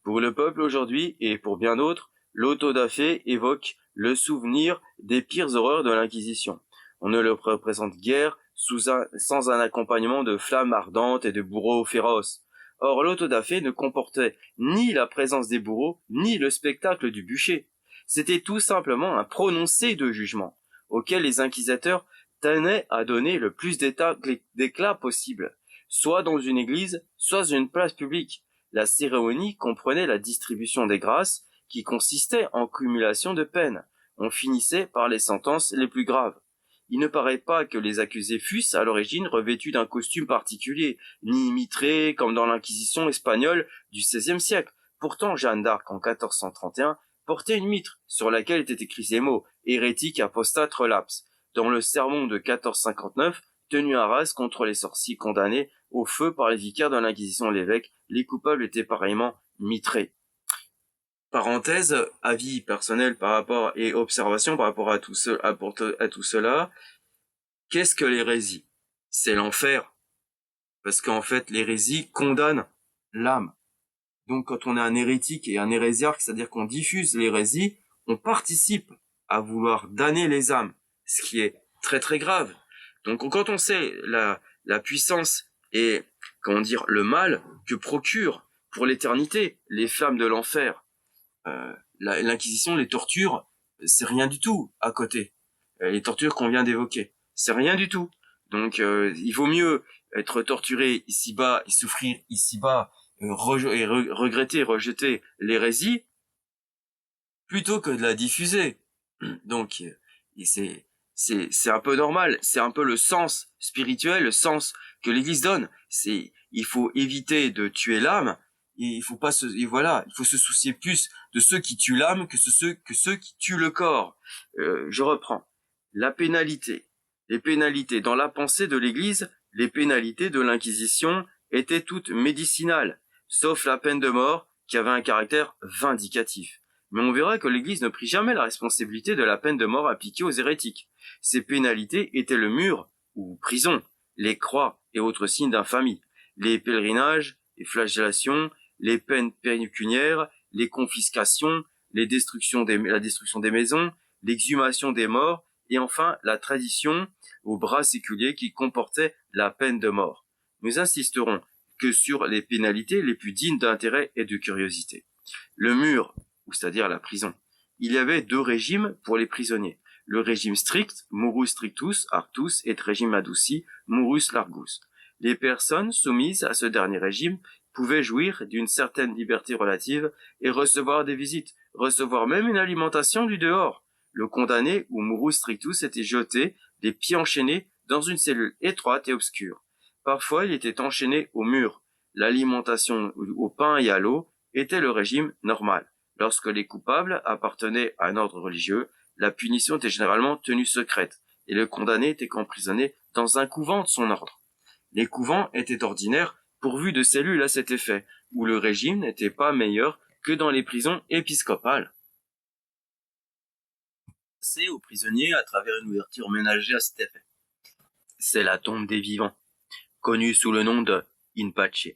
Pour le peuple aujourd'hui, et pour bien d'autres, l'autodafé évoque le souvenir des pires horreurs de l'Inquisition. On ne le représente guère sans un accompagnement de flammes ardentes et de bourreaux féroces. Or, l'autodafé ne comportait ni la présence des bourreaux, ni le spectacle du bûcher. C'était tout simplement un prononcé de jugement, auquel les inquisiteurs tenaient à donner le plus d'éclat possible, soit dans une église, soit dans une place publique. La cérémonie comprenait la distribution des grâces, qui consistait en cumulation de peines. On finissait par les sentences les plus graves. Il ne paraît pas que les accusés fussent à l'origine revêtus d'un costume particulier, ni mitrés comme dans l'Inquisition espagnole du XVIe siècle. Pourtant, Jeanne d'Arc, en 1431, portait une mitre, sur laquelle étaient écrits ces mots « hérétique, apostate, relapse ». Dans le sermon de 1459, tenu à Arras contre les sorciers condamnés au feu par les vicaires de l'Inquisition l'évêque, les coupables étaient pareillement mitrés. Parenthèse, avis personnel par rapport et observation par rapport à tout cela. Qu'est-ce que l'hérésie? C'est l'enfer. Parce qu'en fait, l'hérésie condamne l'âme. Donc quand on est un hérétique et un hérésiarque, c'est-à-dire qu'on diffuse l'hérésie, on participe à vouloir damner les âmes, ce qui est très très grave. Donc quand on sait la puissance et le mal que procure pour l'éternité les flammes de l'enfer, l'Inquisition, les tortures, c'est rien du tout à côté. Les tortures qu'on vient d'évoquer, c'est rien du tout. Donc il vaut mieux être torturé ici-bas et souffrir ici-bas, regretter, rejeter l'hérésie, plutôt que de la diffuser. Donc, et c'est un peu normal, c'est un peu le sens spirituel, le sens que l'Église donne. Il faut éviter de tuer l'âme, et il faut pas et voilà, il faut se soucier plus de ceux qui tuent l'âme que ceux qui tuent le corps. Je reprends. La pénalité. Les pénalités dans la pensée de l'Église, les pénalités de l'Inquisition étaient toutes médicinales, sauf la peine de mort qui avait un caractère vindicatif. Mais on verra que l'Église ne prit jamais la responsabilité de la peine de mort appliquée aux hérétiques. Ces pénalités étaient le mur, ou prison, les croix et autres signes d'infamie, les pèlerinages, les flagellations, les peines pécuniaires, les confiscations, la destruction des maisons, l'exhumation des morts, et enfin la tradition au bras séculier qui comportait la peine de mort. Nous insisterons que sur les pénalités les plus dignes d'intérêt et de curiosité. Le mur, ou c'est-à-dire la prison. Il y avait deux régimes pour les prisonniers. Le régime strict, murus strictus arctus, et le régime adouci, murus largus. Les personnes soumises à ce dernier régime pouvaient jouir d'une certaine liberté relative et recevoir des visites, recevoir même une alimentation du dehors. Le condamné, ou murus strictus, était jeté, les pieds enchaînés, dans une cellule étroite et obscure. Parfois, il était enchaîné au mur. L'alimentation au pain et à l'eau était le régime normal. Lorsque les coupables appartenaient à un ordre religieux, la punition était généralement tenue secrète, et le condamné était emprisonné dans un couvent de son ordre. Les couvents étaient ordinaires pourvus de cellules à cet effet, où le régime n'était pas meilleur que dans les prisons épiscopales. C'est aux prisonniers à travers une ouverture ménagée à cet effet. C'est la tombe des vivants, connue sous le nom de in pace.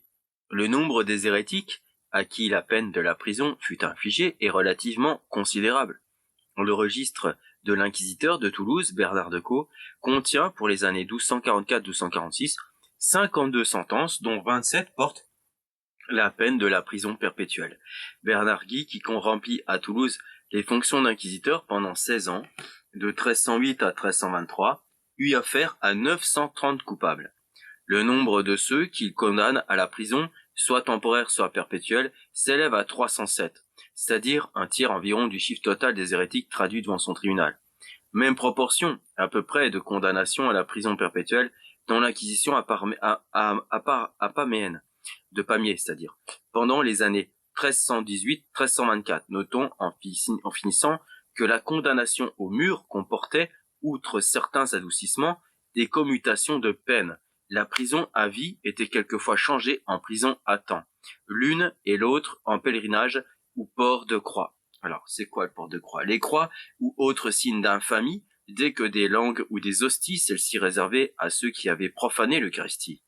Le nombre des hérétiques à qui la peine de la prison fut infligée est relativement considérable. Le registre de l'inquisiteur de Toulouse, Bernard de Caux, contient pour les années 1244-1246 52 sentences, dont 27 portent la peine de la prison perpétuelle. Bernard Guy, qui remplit à Toulouse les fonctions d'inquisiteur pendant 16 ans, de 1308 à 1323, eut affaire à 930 coupables. Le nombre de ceux qu'il condamne à la prison, soit temporaire, soit perpétuelle, s'élève à 307, c'est-à-dire un tiers environ du chiffre total des hérétiques traduits devant son tribunal. Même proportion, à peu près, de condamnation à la prison perpétuelle dans l'inquisition de Pamiers, c'est-à-dire pendant les années 1318-1324. Notons en finissant que la condamnation au mur comportait, outre certains adoucissements, des commutations de peine. La prison à vie était quelquefois changée en prison à temps, l'une et l'autre en pèlerinage ou port de croix. Alors, c'est quoi le port de croix? Les croix ou autres signes d'infamie, dès que des langues ou des hosties, celles-ci réservées à ceux qui avaient profané l'Eucharistie.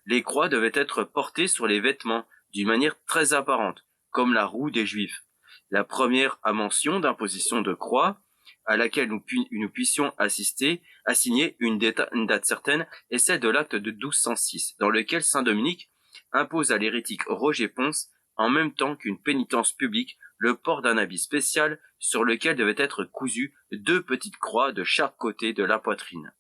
Les croix devaient être portées sur les vêtements d'une manière très apparente, comme la roue des Juifs. La première mention d'imposition de croix, à laquelle nous puissions assigner une date certaine, est celle de l'acte de 1206, dans lequel saint Dominique impose à l'hérétique Roger Ponce, en même temps qu'une pénitence publique, le port d'un habit spécial sur lequel devaient être cousues 2 petites croix de chaque côté de la poitrine.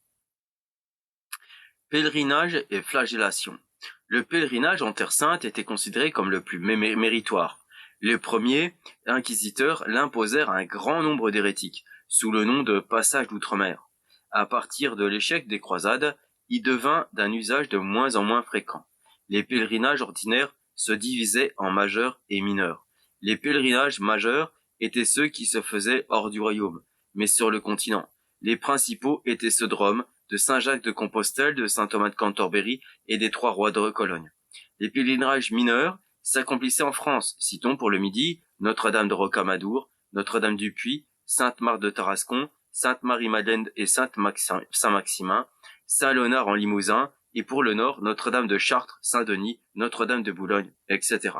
Pèlerinage et flagellation. Le pèlerinage en Terre Sainte était considéré comme le plus méritoire. Les premiers inquisiteurs l'imposèrent à un grand nombre d'hérétiques, sous le nom de passage d'outre-mer. À partir de l'échec des croisades, il devint d'un usage de moins en moins fréquent. Les pèlerinages ordinaires se divisaient en majeurs et mineurs. Les pèlerinages majeurs étaient ceux qui se faisaient hors du royaume, mais sur le continent. Les principaux étaient ceux de Rome, de Saint-Jacques de Compostelle, de Saint-Thomas de Cantorbéry et des 3 rois de Cologne. Les pèlerinages mineurs s'accomplissaient en France, citons pour le Midi Notre-Dame de Rocamadour, Notre-Dame du Puy, Sainte-Marthe de Tarascon, Sainte-Marie-Madeleine et Saint-Maximin, Saint-Léonard en Limousin, et pour le Nord, Notre-Dame de Chartres, Saint-Denis, Notre-Dame de Boulogne, etc.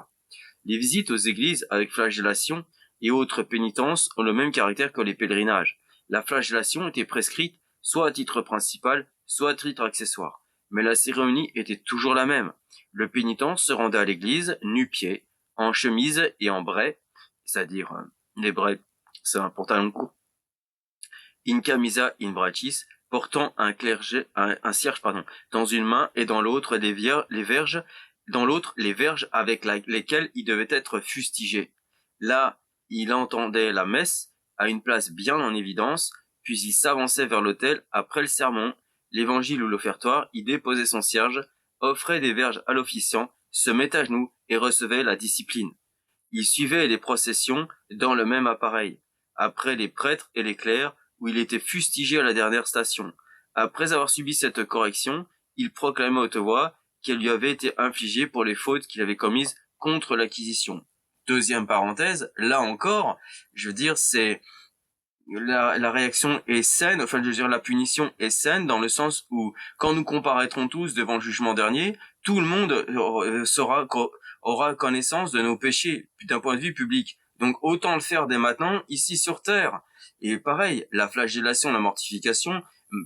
Les visites aux églises avec flagellation et autres pénitences ont le même caractère que les pèlerinages. La flagellation était prescrite soit à titre principal, soit à titre accessoire. Mais la cérémonie était toujours la même. Le pénitent se rendait à l'église, nu-pieds, en chemise et en brais, c'est-à-dire les brais, c'est un pantalon court, in camisa in bracis, portant un cierge, dans une main et dans l'autre les verges avec lesquelles il devait être fustigé. La il entendait la messe à une place bien en évidence, puis il s'avançait vers l'autel après le sermon, l'évangile ou l'offertoire, il déposait son cierge, offrait des verges à l'officiant, se mettait à genoux et recevait la discipline. Il suivait les processions dans le même appareil, après les prêtres et les clercs, où il était fustigé à la dernière station. Après avoir subi cette correction, il proclamait à haute voix qu'elle lui avait été infligée pour les fautes qu'il avait commises contre l'acquisition. Deuxième parenthèse, là encore, je veux dire, c'est la réaction est saine, enfin je veux dire la punition est saine dans le sens où quand nous comparaîtrons tous devant le jugement dernier, tout le monde aura connaissance de nos péchés d'un point de vue public. Donc autant le faire dès maintenant ici sur terre. Et pareil, la flagellation, la mortification,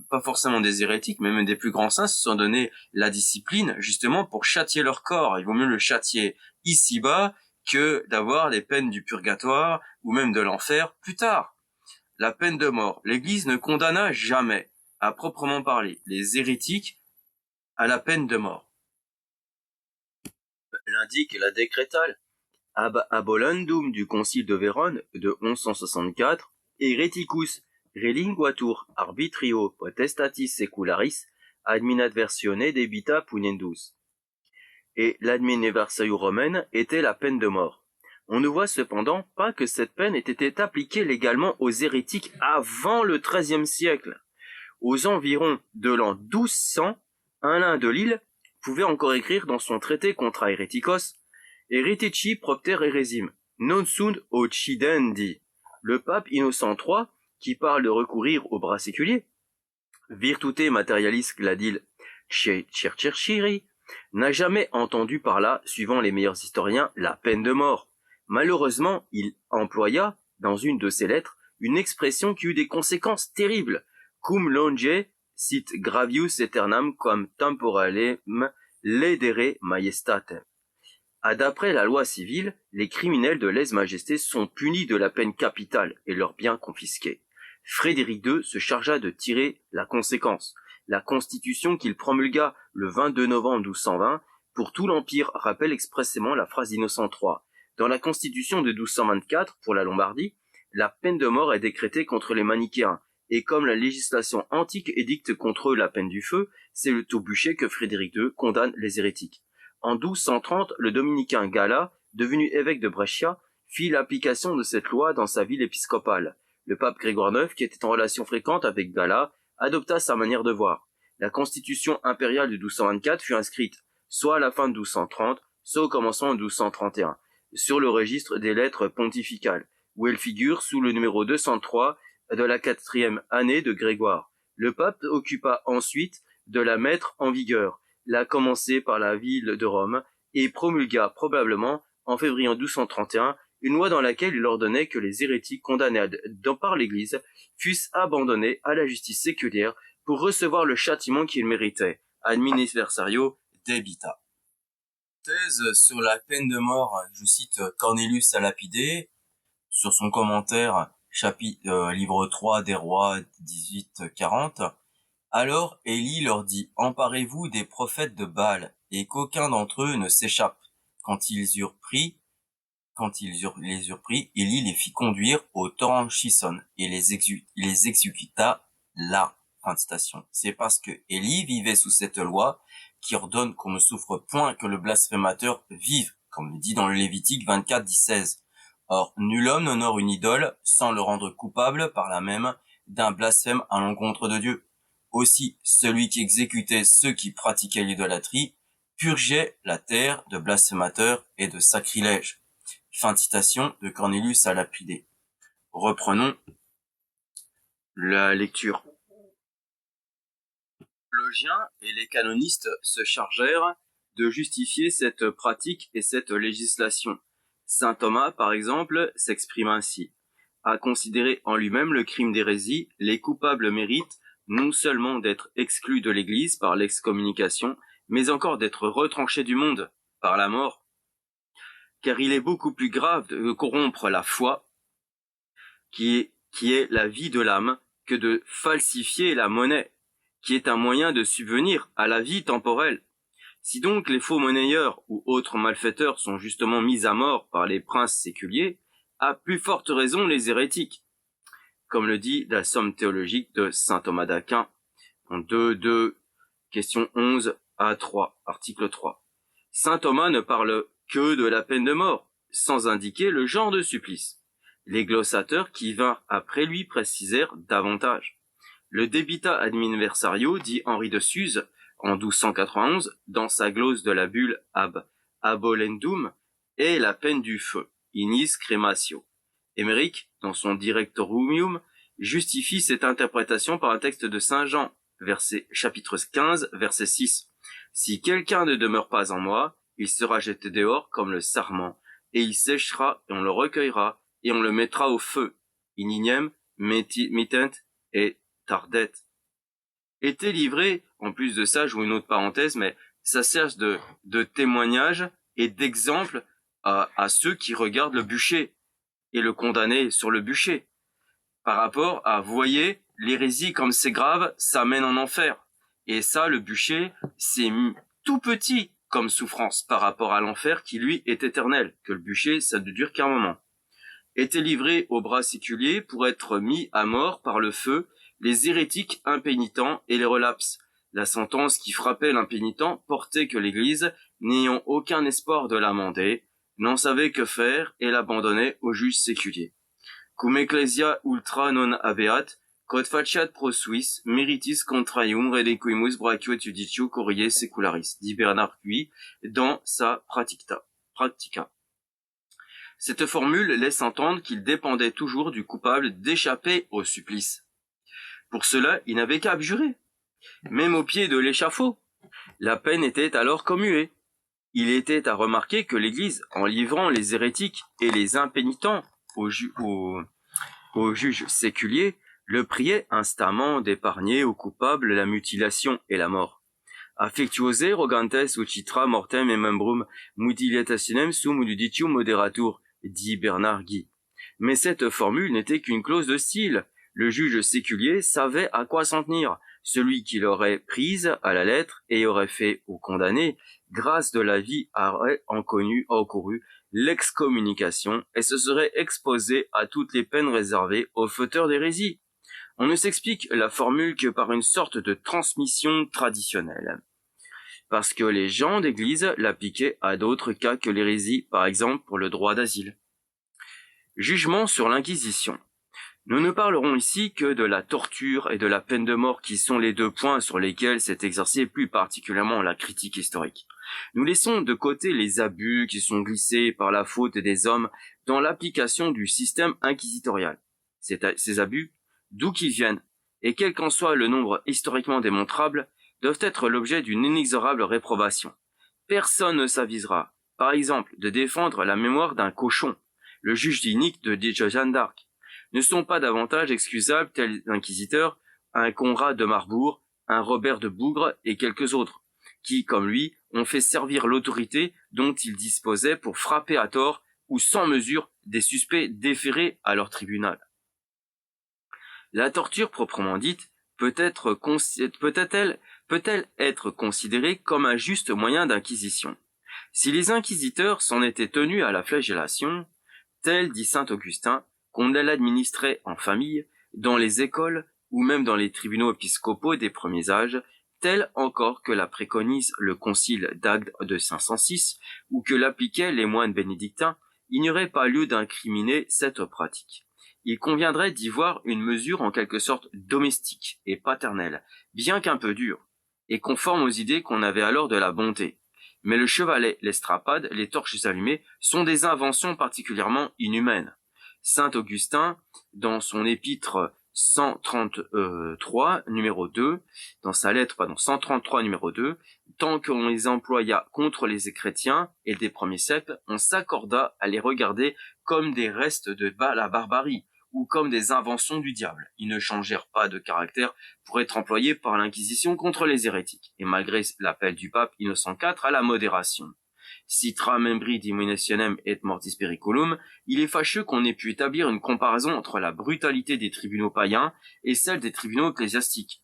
pas forcément des hérétiques, mais même des plus grands saints se sont donné la discipline justement pour châtier leur corps. Il vaut mieux le châtier ici-bas que d'avoir les peines du purgatoire ou même de l'enfer plus tard. La peine de mort. L'Église ne condamna jamais, à proprement parler, les hérétiques à la peine de mort. L'indique la décrétale ab abolendum du concile de Vérone de 1164, Hereticus relinquatur arbitrio potestatis secularis adminadversione debita punendus. Et l'adminadversio romaine était la peine de mort. On ne voit cependant pas que cette peine ait été appliquée légalement aux hérétiques avant le XIIIe siècle. Aux environs de l'an 1200, Alain de Lille pouvait encore écrire dans son traité contra hereticos Heretici propter heresim, non sunt occidendi. Le pape Innocent III, qui parle de recourir au bras séculier, virtute materialis gladil cercerciri, n'a jamais entendu par là, suivant les meilleurs historiens, la peine de mort. Malheureusement, il employa, dans une de ses lettres, une expression qui eut des conséquences terribles. Cum longe sit gravius aeternam quam temporalem ledere majestate. D'après la loi civile, les criminels de lèse-majesté sont punis de la peine capitale et leurs biens confisqués. Frédéric II se chargea de tirer la conséquence. La constitution qu'il promulgua le 22 novembre 1220 pour tout l'Empire rappelle expressément la phrase d'Innocent III. Dans la constitution de 1224, pour la Lombardie, la peine de mort est décrétée contre les manichéens, et comme la législation antique édicte contre eux la peine du feu, c'est le taux-bûcher que Frédéric II condamne les hérétiques. En 1230, le dominicain Gala, devenu évêque de Brescia, fit l'application de cette loi dans sa ville épiscopale. Le pape Grégoire IX, qui était en relation fréquente avec Gala, adopta sa manière de voir. La constitution impériale de 1224 fut inscrite soit à la fin de 1230, soit au commencement de 1231. Sur le registre des lettres pontificales, où elle figure sous le numéro 203 de la 4e année de Grégoire. Le pape occupa ensuite de la mettre en vigueur, l'a commencé par la ville de Rome, et promulgua probablement, en février 1231, une loi dans laquelle il ordonnait que les hérétiques condamnés par l'Église fussent abandonnés à la justice séculière pour recevoir le châtiment qu'ils méritaient, adminadversario debita. Thèse sur la peine de mort, je cite Cornelius à Lapide, sur son commentaire, livre 3 des rois 1840. Alors Élie leur dit, emparez-vous des prophètes de Baal, et qu'aucun d'entre eux ne s'échappe. Quand ils les eurent pris, Élie les fit conduire au torrent Chison, et les exécuta là. Fin de citation. C'est parce que Élie vivait sous cette loi qui ordonne qu'on ne souffre point que le blasphémateur vive, comme le dit dans le Lévitique 24, 16. Or, nul homme n'honore une idole sans le rendre coupable par là même d'un blasphème à l'encontre de Dieu. Aussi, celui qui exécutait ceux qui pratiquaient l'idolâtrie purgeait la terre de blasphémateurs et de sacrilèges. Fin de citation de Cornelius à Lapide. Reprenons la lecture. Les théologiens et les canonistes se chargèrent de justifier cette pratique et cette législation. Saint Thomas, par exemple, s'exprime ainsi. À considérer en lui-même le crime d'hérésie, les coupables méritent non seulement d'être exclus de l'Église par l'excommunication, mais encore d'être retranchés du monde par la mort. Car il est beaucoup plus grave de corrompre la foi, qui est la vie de l'âme, que de falsifier la monnaie, qui est un moyen de subvenir à la vie temporelle. Si donc les faux monnayeurs ou autres malfaiteurs sont justement mis à mort par les princes séculiers, à plus forte raison les hérétiques, comme le dit la Somme théologique de saint Thomas d'Aquin, en 2, question 11 à 3, article 3. Saint Thomas ne parle que de la peine de mort, sans indiquer le genre de supplice. Les glossateurs qui vinrent après lui précisèrent davantage. Le debita adversario, dit Henri de Suse, en 1291, dans sa glose de la bulle ab abolendum, est la peine du feu, inis crematio. Émeric, dans son Directorium, justifie cette interprétation par un texte de Saint Jean, chapitre 15, verset 6. Si quelqu'un ne demeure pas en moi, il sera jeté dehors comme le sarment, et il séchera, et on le recueillera, et on le mettra au feu. Inignem, mittent et tardet. Était livré, en plus de ça, je vous une autre parenthèse, mais ça sert de témoignage et d'exemple à ceux qui regardent le bûcher et le condamner sur le bûcher. Par rapport à, vous voyez, l'hérésie, comme c'est grave, ça mène en enfer. Et ça, le bûcher, c'est tout petit comme souffrance par rapport à l'enfer qui, lui, est éternel, que le bûcher, ça ne dure qu'un moment. Étaient livrés au bras séculier pour être mis à mort par le feu les hérétiques impénitents et les relapses. La sentence qui frappait l'impénitent portait que l'Église, n'ayant aucun espoir de l'amender, n'en savait que faire et l'abandonnait au juge séculier. Cum ecclesia ultra non habeat, quod faciat pro suis, meritis contraium redequimus brachio et judicio coriae secularis, dit Bernard Guy dans sa Practica. Cette formule laisse entendre qu'il dépendait toujours du coupable d'échapper au supplice. Pour cela, il n'avait qu'à abjurer, même au pied de l'échafaud. La peine était alors commuée. Il était à remarquer que l'Église, en livrant les hérétiques et les impénitents au juge séculier, le priait instamment d'épargner aux coupables la mutilation et la mort. Affectuose rogantes ucitra mortem et membrum mutilitationem sum judicium moderatur, dit Bernard Guy. Mais cette formule n'était qu'une clause de style. Le juge séculier savait à quoi s'en tenir. Celui qui l'aurait prise à la lettre et aurait fait au condamné, grâce de la vie, aurait encouru l'excommunication et se serait exposé à toutes les peines réservées aux fauteurs d'hérésie. On ne s'explique la formule que par une sorte de transmission traditionnelle. Parce que les gens d'église l'appliquaient à d'autres cas que l'hérésie, par exemple pour le droit d'asile. Jugement sur l'Inquisition. Nous ne parlerons ici que de la torture et de la peine de mort qui sont les deux points sur lesquels s'est exercée plus particulièrement la critique historique. Nous laissons de côté les abus qui sont glissés par la faute des hommes dans l'application du système inquisitorial. Ces abus, d'où qu'ils viennent, et quel qu'en soit le nombre historiquement démontrable, doivent être l'objet d'une inexorable réprobation. Personne ne s'avisera, par exemple, de défendre la mémoire d'un cochon, le juge d'Inique de Jeanne d'Arc. Ne sont pas davantage excusables tels inquisiteurs un Conrad de Marbourg, un Robert de Bougre et quelques autres, qui, comme lui, ont fait servir l'autorité dont ils disposaient pour frapper à tort ou sans mesure des suspects déférés à leur tribunal. La torture proprement dite peut-elle être considérée comme un juste moyen d'inquisition? Si les inquisiteurs s'en étaient tenus à la flagellation, tel dit saint Augustin, qu'on l'administrait en famille, dans les écoles ou même dans les tribunaux épiscopaux des premiers âges, tel encore que la préconise le concile d'Agde de 506 ou que l'appliquaient les moines bénédictins, il n'y aurait pas lieu d'incriminer cette pratique. Il conviendrait d'y voir une mesure en quelque sorte domestique et paternelle, bien qu'un peu dure, et conforme aux idées qu'on avait alors de la bonté. Mais le chevalet, l'estrapade, les torches allumées sont des inventions particulièrement inhumaines. Saint Augustin, dans son épître 133, numéro 2, dans sa lettre, 133, numéro 2, tant qu'on les employa contre les chrétiens et des premiers siècles, on s'accorda à les regarder comme des restes de la barbarie, ou comme des inventions du diable. Ils ne changèrent pas de caractère pour être employés par l'Inquisition contre les hérétiques, et malgré l'appel du pape Innocent IV à la modération. Citra membri diminutionem et mortis periculum, il est fâcheux qu'on ait pu établir une comparaison entre la brutalité des tribunaux païens et celle des tribunaux ecclésiastiques.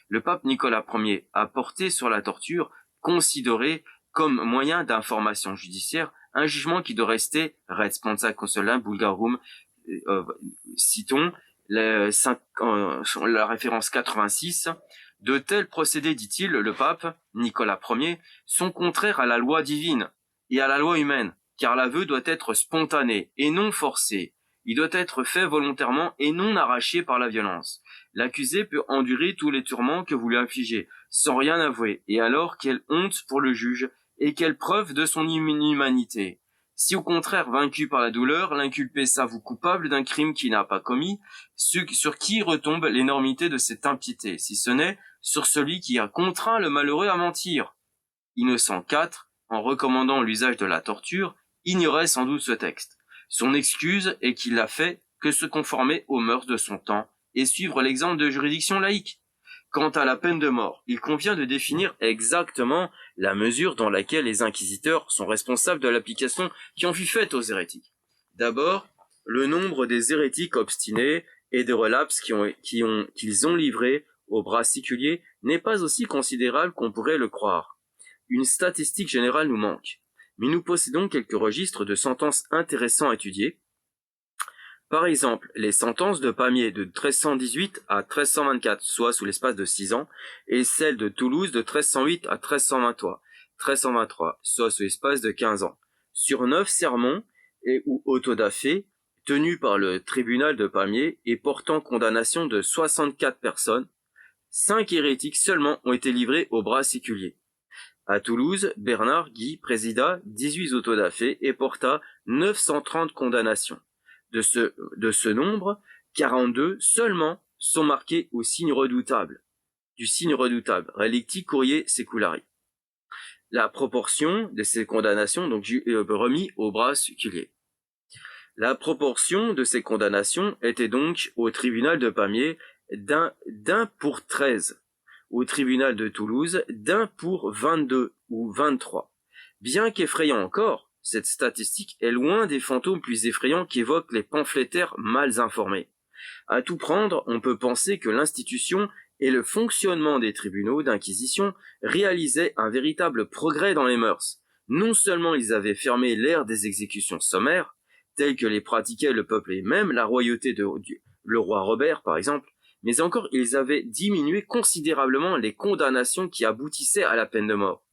Le pape Nicolas Ier a porté sur la torture, considérée comme moyen d'information judiciaire, un jugement qui doit rester responsa consulam bulgarum, citons la référence 86. De tels procédés, dit-il, le pape Nicolas Ier, sont contraires à la loi divine et à la loi humaine, car l'aveu doit être spontané et non forcé. Il doit être fait volontairement et non arraché par la violence. L'accusé peut endurer tous les tourments que vous lui infligez, sans rien avouer, et alors quelle honte pour le juge, et quelle preuve de son inhumanité. Si au contraire, vaincu par la douleur, l'inculpé s'avoue coupable d'un crime qu'il n'a pas commis, sur qui retombe l'énormité de cette impiété, si ce n'est sur celui qui a contraint le malheureux à mentir. Innocent IV, en recommandant l'usage de la torture, ignorait sans doute ce texte. Son excuse est qu'il n'a fait que se conformer aux mœurs de son temps et suivre l'exemple de juridiction laïque. Quant à la peine de mort, il convient de définir exactement la mesure dans laquelle les inquisiteurs sont responsables de l'application qui en fut faite aux hérétiques. D'abord, le nombre des hérétiques obstinés et des relapses qu'ils ont livrés au bras séculier n'est pas aussi considérable qu'on pourrait le croire. Une statistique générale nous manque, mais nous possédons quelques registres de sentences intéressants à étudier. Par exemple, les sentences de Pamiers de 1318 à 1324, soit sous l'espace de 6 ans, et celles de Toulouse de 1308 à 1323, soit sous l'espace de 15 ans. Sur 9 sermons ou autodafés tenus par le tribunal de Pamiers et portant condamnation de 64 personnes, 5 hérétiques seulement ont été livrés au bras séculier. À Toulouse, Bernard Guy présida 18 autodafés et porta 930 condamnations. De ce nombre, 42 seulement sont marqués au signe redoutable, relicti courrier seculari. La proportion de ces condamnations, donc remis au bras séculier. La proportion de ces condamnations était donc au tribunal de Pamiers d'un pour 13, au tribunal de Toulouse d'un pour 22 ou 23. Bien qu'effrayant encore, cette statistique est loin des fantômes plus effrayants qu'évoquent les pamphlétaires mal informés. À tout prendre, on peut penser que l'institution et le fonctionnement des tribunaux d'inquisition réalisaient un véritable progrès dans les mœurs. Non seulement ils avaient fermé l'ère des exécutions sommaires, telles que les pratiquait le peuple et même la royauté le roi Robert par exemple, mais encore ils avaient diminué considérablement les condamnations qui aboutissaient à la peine de mort.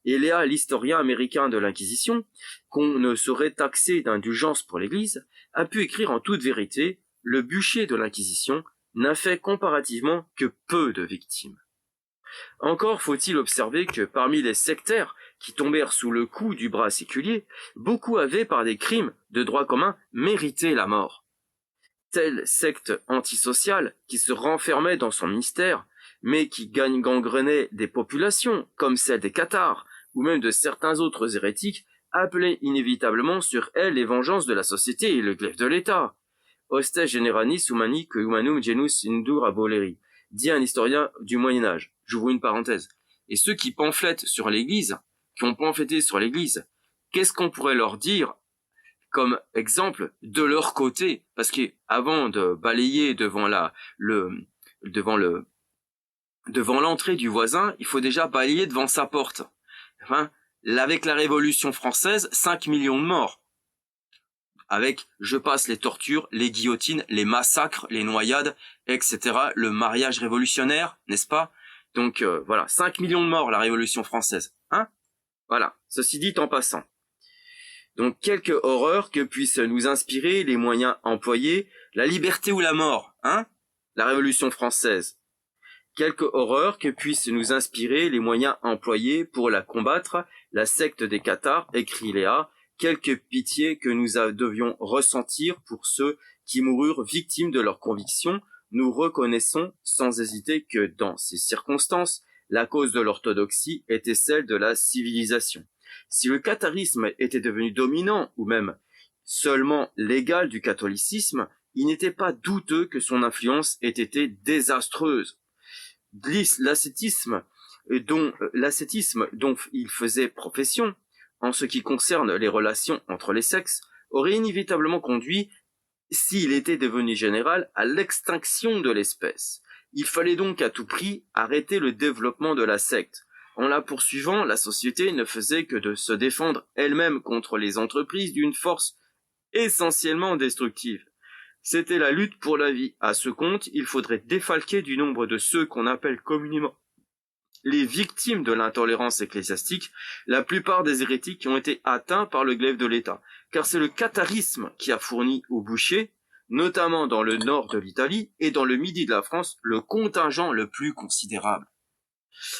Eléa, l'historien américain de l'Inquisition, qu'on ne saurait taxer d'indulgence pour l'Église, a pu écrire en toute vérité « Le bûcher de l'Inquisition n'a fait comparativement que peu de victimes ». Encore faut-il observer que parmi les sectaires qui tombèrent sous le coup du bras séculier, beaucoup avaient par des crimes de droit commun mérité la mort. Telle secte antisociale qui se renfermait dans son mystère, mais qui gangrenait des populations, comme celle des Cathares, ou même de certains autres hérétiques, appelait inévitablement sur elle les vengeances de la société et le glaive de l'État. Hostes generanis humani que humanum genus indur aboleri, dit un historien du Moyen-Âge. J'ouvre une parenthèse. Et ceux qui pamphlettent sur l'Église, qui ont pamphlété sur l'Église, qu'est-ce qu'on pourrait leur dire comme exemple de leur côté? Parce que avant de balayer devant l'entrée du voisin, il faut déjà balayer devant sa porte. Enfin, avec la Révolution française, 5 millions de morts. Avec, je passe, les tortures, les guillotines, les massacres, les noyades, etc. Le mariage révolutionnaire, n'est-ce pas? Donc voilà, 5 millions de morts, la Révolution française. Hein? Voilà, ceci dit en passant. Donc quelque horreur que puissent nous inspirer les moyens employés, la liberté ou la mort, hein? La Révolution française. Quelque horreur que puissent nous inspirer les moyens employés pour la combattre, la secte des Cathares, écrit Léa, quelque pitié que nous devions ressentir pour ceux qui moururent victimes de leurs convictions, nous reconnaissons sans hésiter que dans ces circonstances, la cause de l'orthodoxie était celle de la civilisation. Si le catharisme était devenu dominant, ou même seulement l'égal du catholicisme, il n'était pas douteux que son influence ait été désastreuse. L'ascétisme dont il faisait profession, en ce qui concerne les relations entre les sexes, aurait inévitablement conduit, s'il était devenu général, à l'extinction de l'espèce. Il fallait donc à tout prix arrêter le développement de la secte, En la poursuivant, la société ne faisait que de se défendre elle-même contre les entreprises d'une force essentiellement destructive. C'était la lutte pour la vie. À ce compte, il faudrait défalquer du nombre de ceux qu'on appelle communément les victimes de l'intolérance ecclésiastique, la plupart des hérétiques qui ont été atteints par le glaive de l'État. Car c'est le catharisme qui a fourni aux bouchers, notamment dans le nord de l'Italie et dans le midi de la France, le contingent le plus considérable.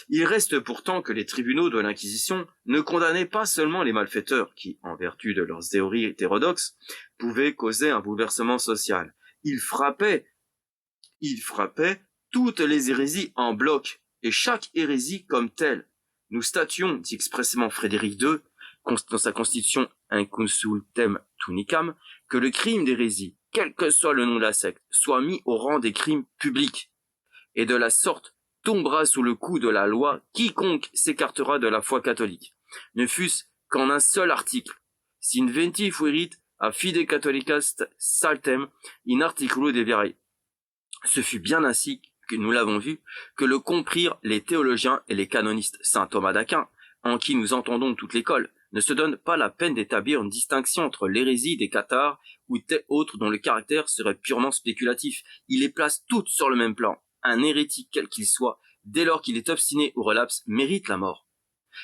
Il reste pourtant que les tribunaux de l'Inquisition ne condamnaient pas seulement les malfaiteurs qui, en vertu de leurs théories hétérodoxes, pouvaient causer un bouleversement social. Ils frappaient toutes les hérésies en bloc, et chaque hérésie comme telle. Nous statuons, dit expressément Frédéric II, dans sa constitution Inconsultem Tunicam, que le crime d'hérésie, quel que soit le nom de la secte, soit mis au rang des crimes publics. Et de la sorte, tombera sous le coup de la loi quiconque s'écartera de la foi catholique, ne fût-ce qu'en un seul article. Si inventi fuerit a fide catholicas saltem in articulo deviare. Ce fut bien ainsi que nous l'avons vu, que le comprirent les théologiens et les canonistes. Saint Thomas d'Aquin, en qui nous entendons toute l'école, ne se donne pas la peine d'établir une distinction entre l'hérésie des cathares ou tel autre dont le caractère serait purement spéculatif. Il les place toutes sur le même plan. Un hérétique quel qu'il soit, dès lors qu'il est obstiné ou relapse, mérite la mort.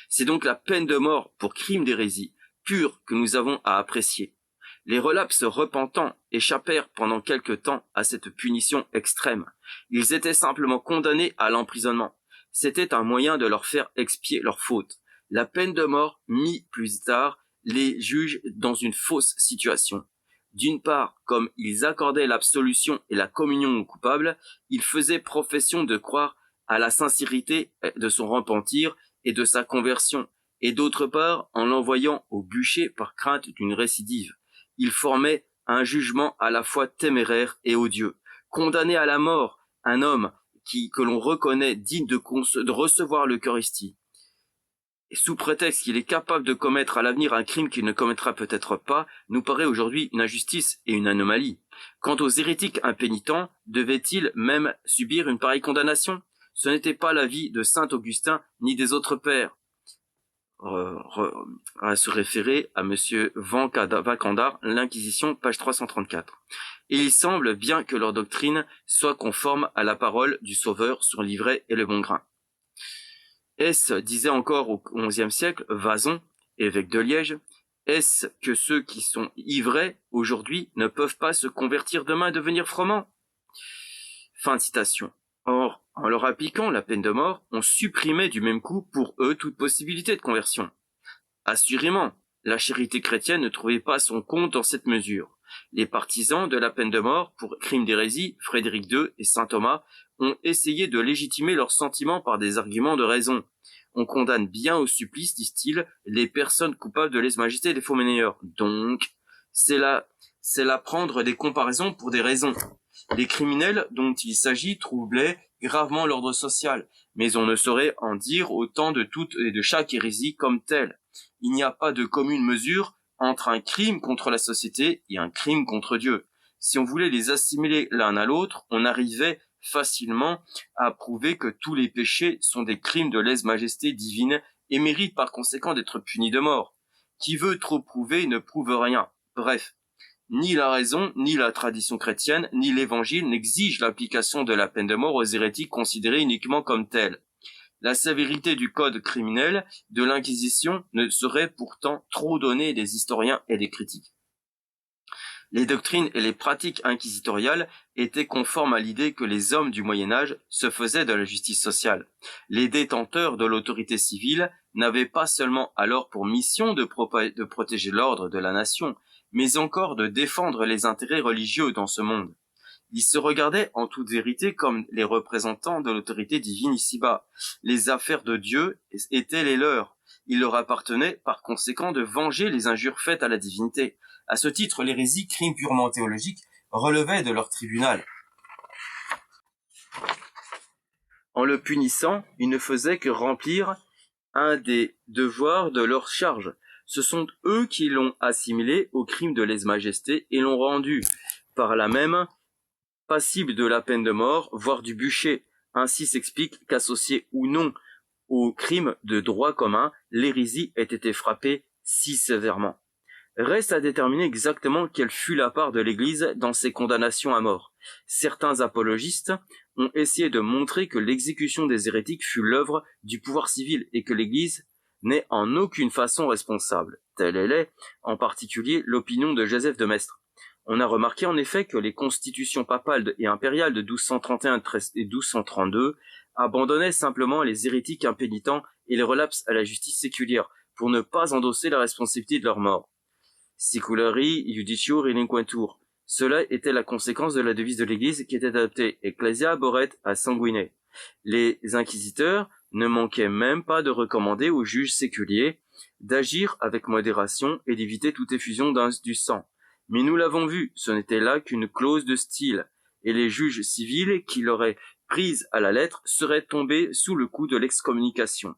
C'est donc la peine de mort pour crime d'hérésie pure que nous avons à apprécier. Les relapses repentants échappèrent pendant quelque temps à cette punition extrême. Ils étaient simplement condamnés à l'emprisonnement. C'était un moyen de leur faire expier leurs fautes. La peine de mort mit plus tard les juges dans une fausse situation. D'une part, comme ils accordaient l'absolution et la communion aux coupables, ils faisaient profession de croire à la sincérité de son repentir et de sa conversion, et d'autre part, en l'envoyant au bûcher par crainte d'une récidive. Ils formaient un jugement à la fois téméraire et odieux. Condamner à la mort un homme que l'on reconnaît digne de recevoir l'Eucharistie, et sous prétexte qu'il est capable de commettre à l'avenir un crime qu'il ne commettra peut-être pas, nous paraît aujourd'hui une injustice et une anomalie. Quant aux hérétiques impénitents, devaient-ils même subir une pareille condamnation? Ce n'était pas l'avis de saint Augustin ni des autres pères. À se référer à monsieur Vacandar, l'Inquisition, page 334. Et il semble bien que leur doctrine soit conforme à la parole du Sauveur sur l'ivraie et le bon grain. Est-ce, disait encore au XIe siècle Vazon, évêque de Liège, est-ce que ceux qui sont ivrés aujourd'hui ne peuvent pas se convertir demain et devenir froment? Fin de citation. Or, en leur appliquant la peine de mort, on supprimait du même coup pour eux toute possibilité de conversion. Assurément, la charité chrétienne ne trouvait pas son compte dans cette mesure. Les partisans de la peine de mort pour crime d'hérésie, Frédéric II et saint Thomas, ont essayé de légitimer leurs sentiments par des arguments de raison. On condamne bien au supplice, disent-ils, les personnes coupables de lèse-majesté et des faux-monnayeurs. Donc, c'est là prendre des comparaisons pour des raisons. Les criminels dont il s'agit troublaient gravement l'ordre social, mais on ne saurait en dire autant de toute et de chaque hérésie comme telle. Il n'y a pas de commune mesure entre un crime contre la société et un crime contre Dieu. Si on voulait les assimiler l'un à l'autre, on arrivait facilement à prouver que tous les péchés sont des crimes de lèse-majesté divine et méritent par conséquent d'être punis de mort. Qui veut trop prouver ne prouve rien. Bref, ni la raison, ni la tradition chrétienne, ni l'évangile n'exigent l'application de la peine de mort aux hérétiques considérés uniquement comme tels. La sévérité du code criminel de l'Inquisition ne serait pourtant trop donnée des historiens et des critiques. Les doctrines et les pratiques inquisitoriales étaient conformes à l'idée que les hommes du Moyen-Âge se faisaient de la justice sociale. Les détenteurs de l'autorité civile n'avaient pas seulement alors pour mission de protéger l'ordre de la nation, mais encore de défendre les intérêts religieux dans ce monde. Ils se regardaient en toute vérité comme les représentants de l'autorité divine ici-bas. Les affaires de Dieu étaient les leurs. Il leur appartenait par conséquent de venger les injures faites à la divinité. À ce titre, l'hérésie, crime purement théologique, relevait de leur tribunal. En le punissant, ils ne faisaient que remplir un des devoirs de leur charge. Ce sont eux qui l'ont assimilé au crime de lèse-majesté et l'ont rendu, par là même, passible de la peine de mort, voire du bûcher. Ainsi s'explique qu'associés ou non au crime de droit commun, l'hérésie ait été frappée si sévèrement. Reste à déterminer exactement quelle fut la part de l'Église dans ces condamnations à mort. Certains apologistes ont essayé de montrer que l'exécution des hérétiques fut l'œuvre du pouvoir civil et que l'Église n'est en aucune façon responsable. Telle est, en particulier, l'opinion de Joseph de Maistre. On a remarqué en effet que les constitutions papales et impériales de 1231 et 1232 abandonnaient simplement les hérétiques impénitents et les relapses à la justice séculière pour ne pas endosser la responsabilité de leur mort. Siculari judicio relinquentur. Cela était la conséquence de la devise de l'Église qui était adaptée Ecclesia abhorret a sanguine. Les inquisiteurs ne manquaient même pas de recommander aux juges séculiers d'agir avec modération et d'éviter toute effusion du sang. Mais nous l'avons vu, ce n'était là qu'une clause de style, et les juges civils qui l'auraient prise à la lettre seraient tombés sous le coup de l'excommunication.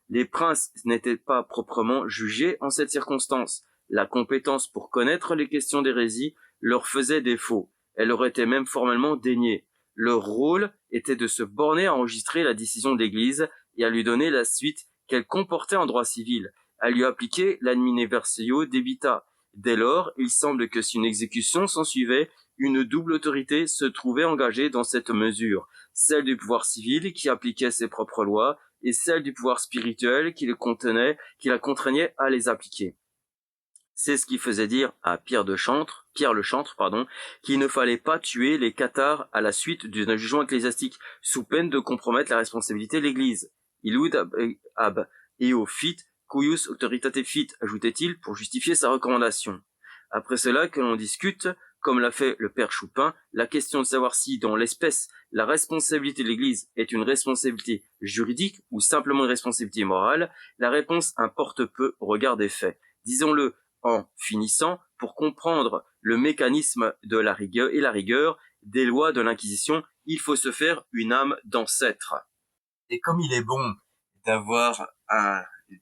Les princes n'étaient pas proprement jugés en cette circonstance. La compétence pour connaître les questions d'hérésie leur faisait défaut. Elle leur était même formellement déniée. Leur rôle était de se borner à enregistrer la décision d'Église et à lui donner la suite qu'elle comportait en droit civil, à lui appliquer l'admine versio debita. Dès lors, il semble que si une exécution s'ensuivait, une double autorité se trouvait engagée dans cette mesure, celle du pouvoir civil qui appliquait ses propres lois et celle du pouvoir spirituel qui la contraignait à les appliquer. C'est ce qui faisait dire à Pierre le Chantre, qu'il ne fallait pas tuer les cathares à la suite d'un jugement ecclésiastique, sous peine de compromettre la responsabilité de l'Église. Illud ab eo fit, cuius autoritate fit, ajoutait-il pour justifier sa recommandation. Après cela, que l'on discute, comme l'a fait le père Choupin, la question de savoir si, dans l'espèce, la responsabilité de l'Église est une responsabilité juridique ou simplement une responsabilité morale, la réponse importe peu au regard des faits. Disons-le en finissant, pour comprendre le mécanisme de la rigueur des lois de l'Inquisition, il faut se faire une âme d'ancêtre. Et comme il est bon d'avoir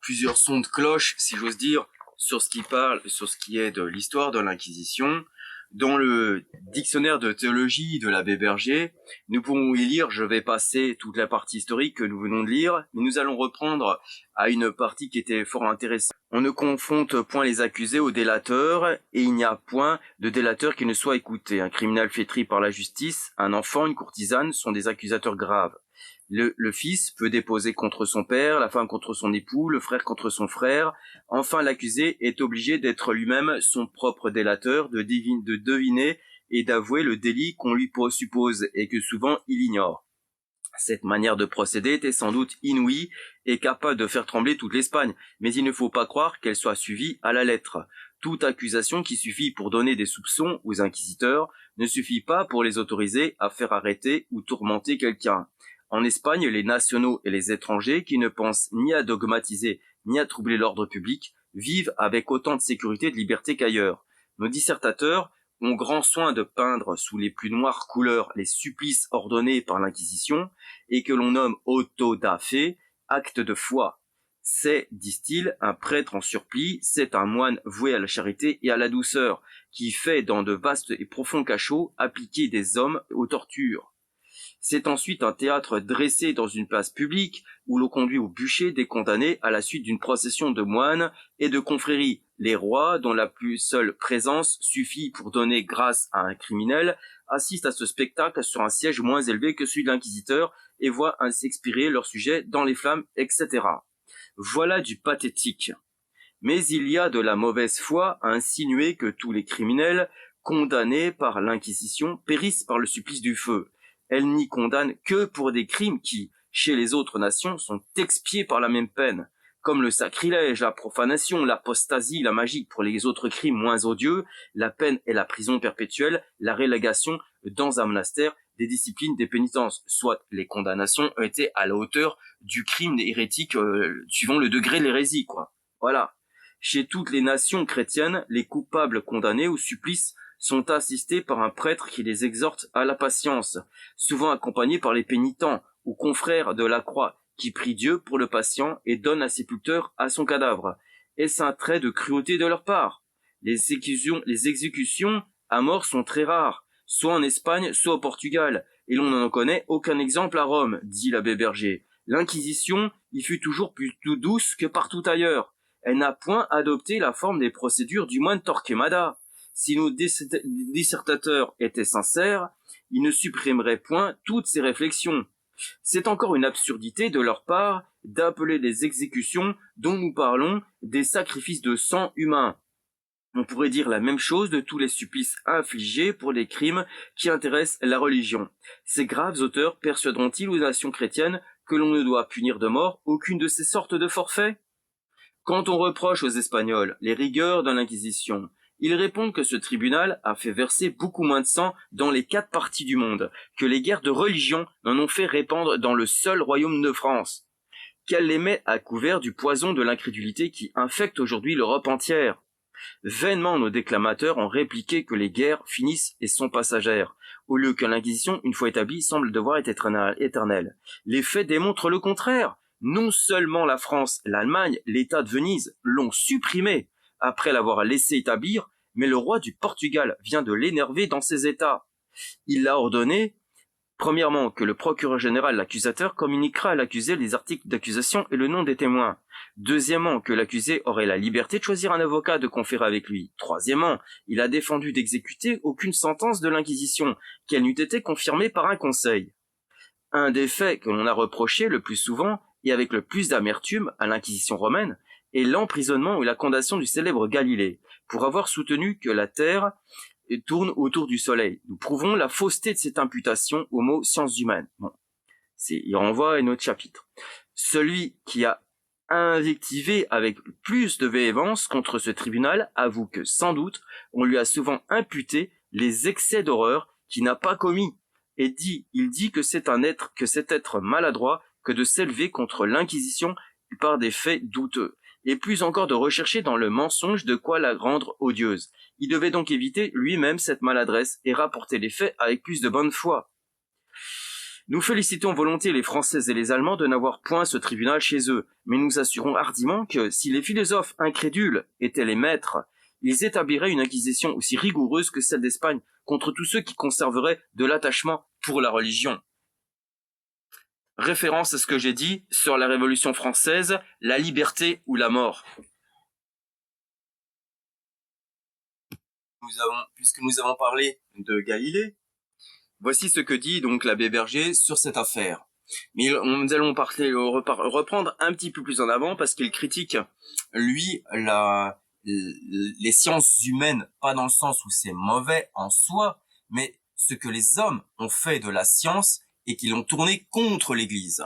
plusieurs sons de cloche, si j'ose dire, sur ce qui est de l'histoire de l'Inquisition, dans le dictionnaire de théologie de l'abbé Berger, nous pouvons y lire, je vais passer toute la partie historique que nous venons de lire, mais nous allons reprendre à une partie qui était fort intéressante. On ne confronte point les accusés aux délateurs, et il n'y a point de délateur qui ne soit écouté. Un criminel flétri par la justice, un enfant, une courtisane sont des accusateurs graves. Le fils peut déposer contre son père, la femme contre son époux, le frère contre son frère. Enfin, l'accusé est obligé d'être lui-même son propre délateur, de deviner et d'avouer le délit qu'on lui suppose et que souvent il ignore. Cette manière de procéder était sans doute inouïe et capable de faire trembler toute l'Espagne, mais il ne faut pas croire qu'elle soit suivie à la lettre. Toute accusation qui suffit pour donner des soupçons aux inquisiteurs ne suffit pas pour les autoriser à faire arrêter ou tourmenter quelqu'un. En Espagne, les nationaux et les étrangers qui ne pensent ni à dogmatiser ni à troubler l'ordre public vivent avec autant de sécurité et de liberté qu'ailleurs. Nos dissertateurs ont grand soin de peindre sous les plus noires couleurs les supplices ordonnés par l'Inquisition et que l'on nomme auto da fe, acte de foi. C'est, disent-ils, un prêtre en surplis, c'est un moine voué à la charité et à la douceur, qui fait dans de vastes et profonds cachots appliquer des hommes aux tortures. C'est ensuite un théâtre dressé dans une place publique où l'on conduit au bûcher des condamnés à la suite d'une procession de moines et de confréries. Les rois, dont la plus seule présence suffit pour donner grâce à un criminel, assistent à ce spectacle sur un siège moins élevé que celui de l'inquisiteur et voient ainsi expirer leur sujet dans les flammes, etc. Voilà du pathétique. Mais il y a de la mauvaise foi à insinuer que tous les criminels condamnés par l'Inquisition périssent par le supplice du feu. Elle n'y condamne que pour des crimes qui, chez les autres nations, sont expiés par la même peine, comme le sacrilège, la profanation, l'apostasie, la magie. Pour les autres crimes moins odieux, la peine est la prison perpétuelle, la relégation dans un monastère, des disciplines, des pénitences. Soit les condamnations ont été à la hauteur du crime hérétique, suivant le degré de l'hérésie, quoi. Voilà. Chez toutes les nations chrétiennes, les coupables condamnés au supplice sont assistés par un prêtre qui les exhorte à la patience, souvent accompagné par les pénitents ou confrères de la croix, qui prient Dieu pour le patient et donnent la sépulture à son cadavre. Est-ce un trait de cruauté de leur part? Les exécutions à mort sont très rares, soit en Espagne, soit au Portugal, et l'on n'en connaît aucun exemple à Rome, dit l'abbé Berger. L'Inquisition y fut toujours plus douce que partout ailleurs. Elle n'a point adopté la forme des procédures du moine Torquemada. Si nos dissertateurs étaient sincères, ils ne supprimeraient point toutes ces réflexions. C'est encore une absurdité de leur part d'appeler les exécutions dont nous parlons des sacrifices de sang humain. On pourrait dire la même chose de tous les supplices infligés pour les crimes qui intéressent la religion. Ces graves auteurs persuaderont-ils aux nations chrétiennes que l'on ne doit punir de mort aucune de ces sortes de forfaits? Quand on reproche aux Espagnols les rigueurs de l'Inquisition, ils répondent que ce tribunal a fait verser beaucoup moins de sang dans les 4 parties du monde, que les guerres de religion n'en ont fait répandre dans le seul royaume de France, qu'elle les met à couvert du poison de l'incrédulité qui infecte aujourd'hui l'Europe entière. Vainement nos déclamateurs ont répliqué que les guerres finissent et sont passagères, au lieu que l'Inquisition, une fois établie, semble devoir être éternelle. Les faits démontrent le contraire. Non seulement la France, l'Allemagne, l'État de Venise l'ont supprimé après l'avoir laissé établir, mais le roi du Portugal vient de l'énerver dans ses États. Il a ordonné, premièrement, que le procureur général, l'accusateur, communiquera à l'accusé les articles d'accusation et le nom des témoins. Deuxièmement, que l'accusé aurait la liberté de choisir un avocat de conférer avec lui. Troisièmement, il a défendu d'exécuter aucune sentence de l'Inquisition, qu'elle n'eût été confirmée par un conseil. Un des faits que l'on a reproché le plus souvent, et avec le plus d'amertume, à l'Inquisition romaine, est l'emprisonnement ou la condamnation du célèbre Galilée, pour avoir soutenu que la Terre tourne autour du Soleil. Nous prouvons la fausseté de cette imputation au mot sciences humaines. Bon, il renvoie à un autre chapitre. Celui qui a invectivé avec plus de véhémence contre ce tribunal avoue que, sans doute, on lui a souvent imputé les excès d'horreur qu'il n'a pas commis, et il dit que c'est cet être maladroit que de s'élever contre l'Inquisition par des faits douteux, et plus encore de rechercher dans le mensonge de quoi la rendre odieuse. Il devait donc éviter lui-même cette maladresse et rapporter les faits avec plus de bonne foi. Nous félicitons volontiers les Français et les Allemands de n'avoir point ce tribunal chez eux, mais nous assurons hardiment que si les philosophes incrédules étaient les maîtres, ils établiraient une inquisition aussi rigoureuse que celle d'Espagne contre tous ceux qui conserveraient de l'attachement pour la religion. Référence à ce que j'ai dit sur la Révolution française, la liberté ou la mort. Puisque nous avons parlé de Galilée, voici ce que dit donc l'abbé Berger sur cette affaire. Mais nous allons reprendre un petit peu plus en avant parce qu'il critique, lui, les sciences humaines, pas dans le sens où c'est mauvais en soi, mais ce que les hommes ont fait de la science et qui l'ont tourné contre l'Église.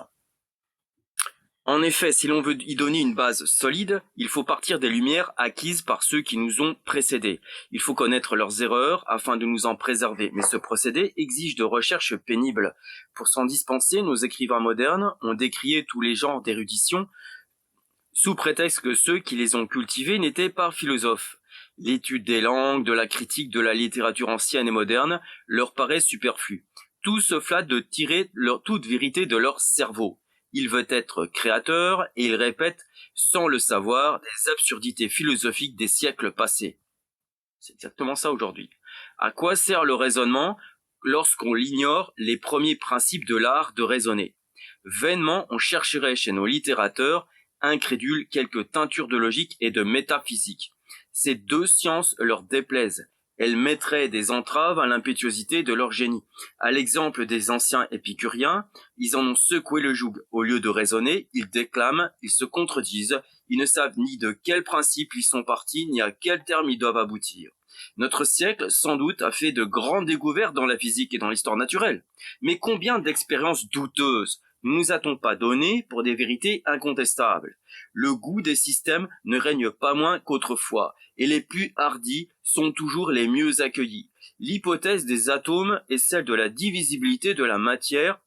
En effet, si l'on veut y donner une base solide, il faut partir des lumières acquises par ceux qui nous ont précédés. Il faut connaître leurs erreurs afin de nous en préserver, mais ce procédé exige de recherches pénibles. Pour s'en dispenser, nos écrivains modernes ont décrié tous les genres d'érudition, sous prétexte que ceux qui les ont cultivés n'étaient pas philosophes. L'étude des langues, de la critique de la littérature ancienne et moderne leur paraît superflue. Tous se flattent de tirer toute vérité de leur cerveau. Il veut être créateur et il répète, sans le savoir, des absurdités philosophiques des siècles passés. C'est exactement ça aujourd'hui. À quoi sert le raisonnement lorsqu'on ignore les premiers principes de l'art de raisonner? Vainement, on chercherait chez nos littérateurs incrédules quelques teintures de logique et de métaphysique. Ces deux sciences leur déplaisent. Elles mettraient des entraves à l'impétuosité de leur génie. À l'exemple des anciens épicuriens, ils en ont secoué le joug. Au lieu de raisonner, ils déclament, ils se contredisent, ils ne savent ni de quel principe ils sont partis, ni à quel terme ils doivent aboutir. Notre siècle, sans doute, a fait de grandes découvertes dans la physique et dans l'histoire naturelle. Mais combien d'expériences douteuses ne nous a-t-on pas donné pour des vérités incontestables? Le goût des systèmes ne règne pas moins qu'autrefois, et les plus hardis sont toujours les mieux accueillis. L'hypothèse des atomes et celle de la divisibilité de la matière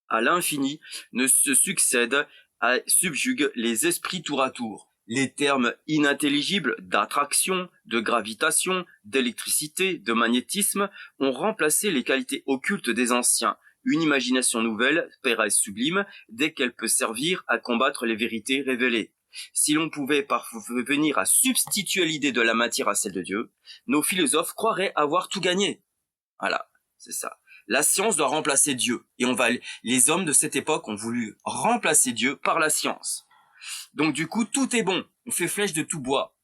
à l'infini ne se succèdent à subjuguer les esprits tour à tour. Les termes inintelligibles d'attraction, de gravitation, d'électricité, de magnétisme ont remplacé les qualités occultes des anciens. Une imagination nouvelle paraît sublime dès qu'elle peut servir à combattre les vérités révélées. Si l'on pouvait parvenir à substituer l'idée de la matière à celle de Dieu, nos philosophes croiraient avoir tout gagné. Voilà, c'est ça. La science doit remplacer Dieu. Et les hommes de cette époque ont voulu remplacer Dieu par la science. Donc du coup, tout est bon. On fait flèche de tout bois.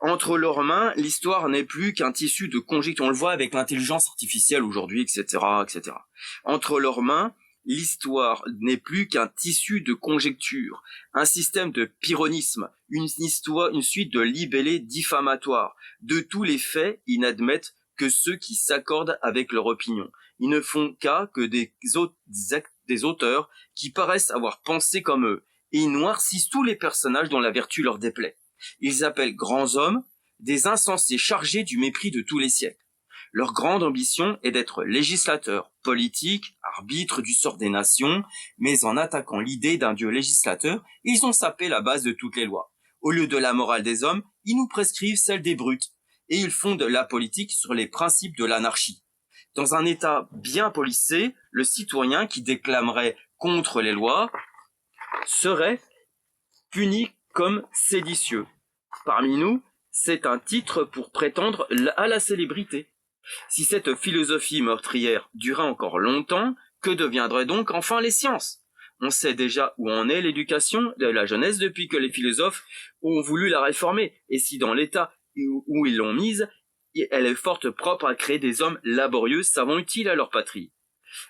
Entre leurs mains, l'histoire n'est plus qu'un tissu de conjectures. On le voit avec l'intelligence artificielle aujourd'hui, etc., etc. Entre leurs mains, l'histoire n'est plus qu'un tissu de conjectures, un système de pyrrhonisme, une suite de libellés diffamatoires. De tous les faits, ils n'admettent que ceux qui s'accordent avec leur opinion. Ils ne font cas que des auteurs qui paraissent avoir pensé comme eux, et ils noircissent tous les personnages dont la vertu leur déplaît. Ils appellent grands hommes des insensés chargés du mépris de tous les siècles. Leur grande ambition est d'être législateurs, politiques, arbitres du sort des nations, mais en attaquant l'idée d'un Dieu législateur, ils ont sapé la base de toutes les lois. Au lieu de la morale des hommes, ils nous prescrivent celle des brutes, et ils fondent la politique sur les principes de l'anarchie. Dans un État bien policé, le citoyen qui déclamerait contre les lois serait puni comme séditieux. Parmi nous, c'est un titre pour prétendre à la célébrité. Si cette philosophie meurtrière durait encore longtemps, que deviendraient donc enfin les sciences? On sait déjà où en est l'éducation de la jeunesse depuis que les philosophes ont voulu la réformer, et si dans l'état où ils l'ont mise, elle est forte propre à créer des hommes laborieux, savants, utiles à leur patrie.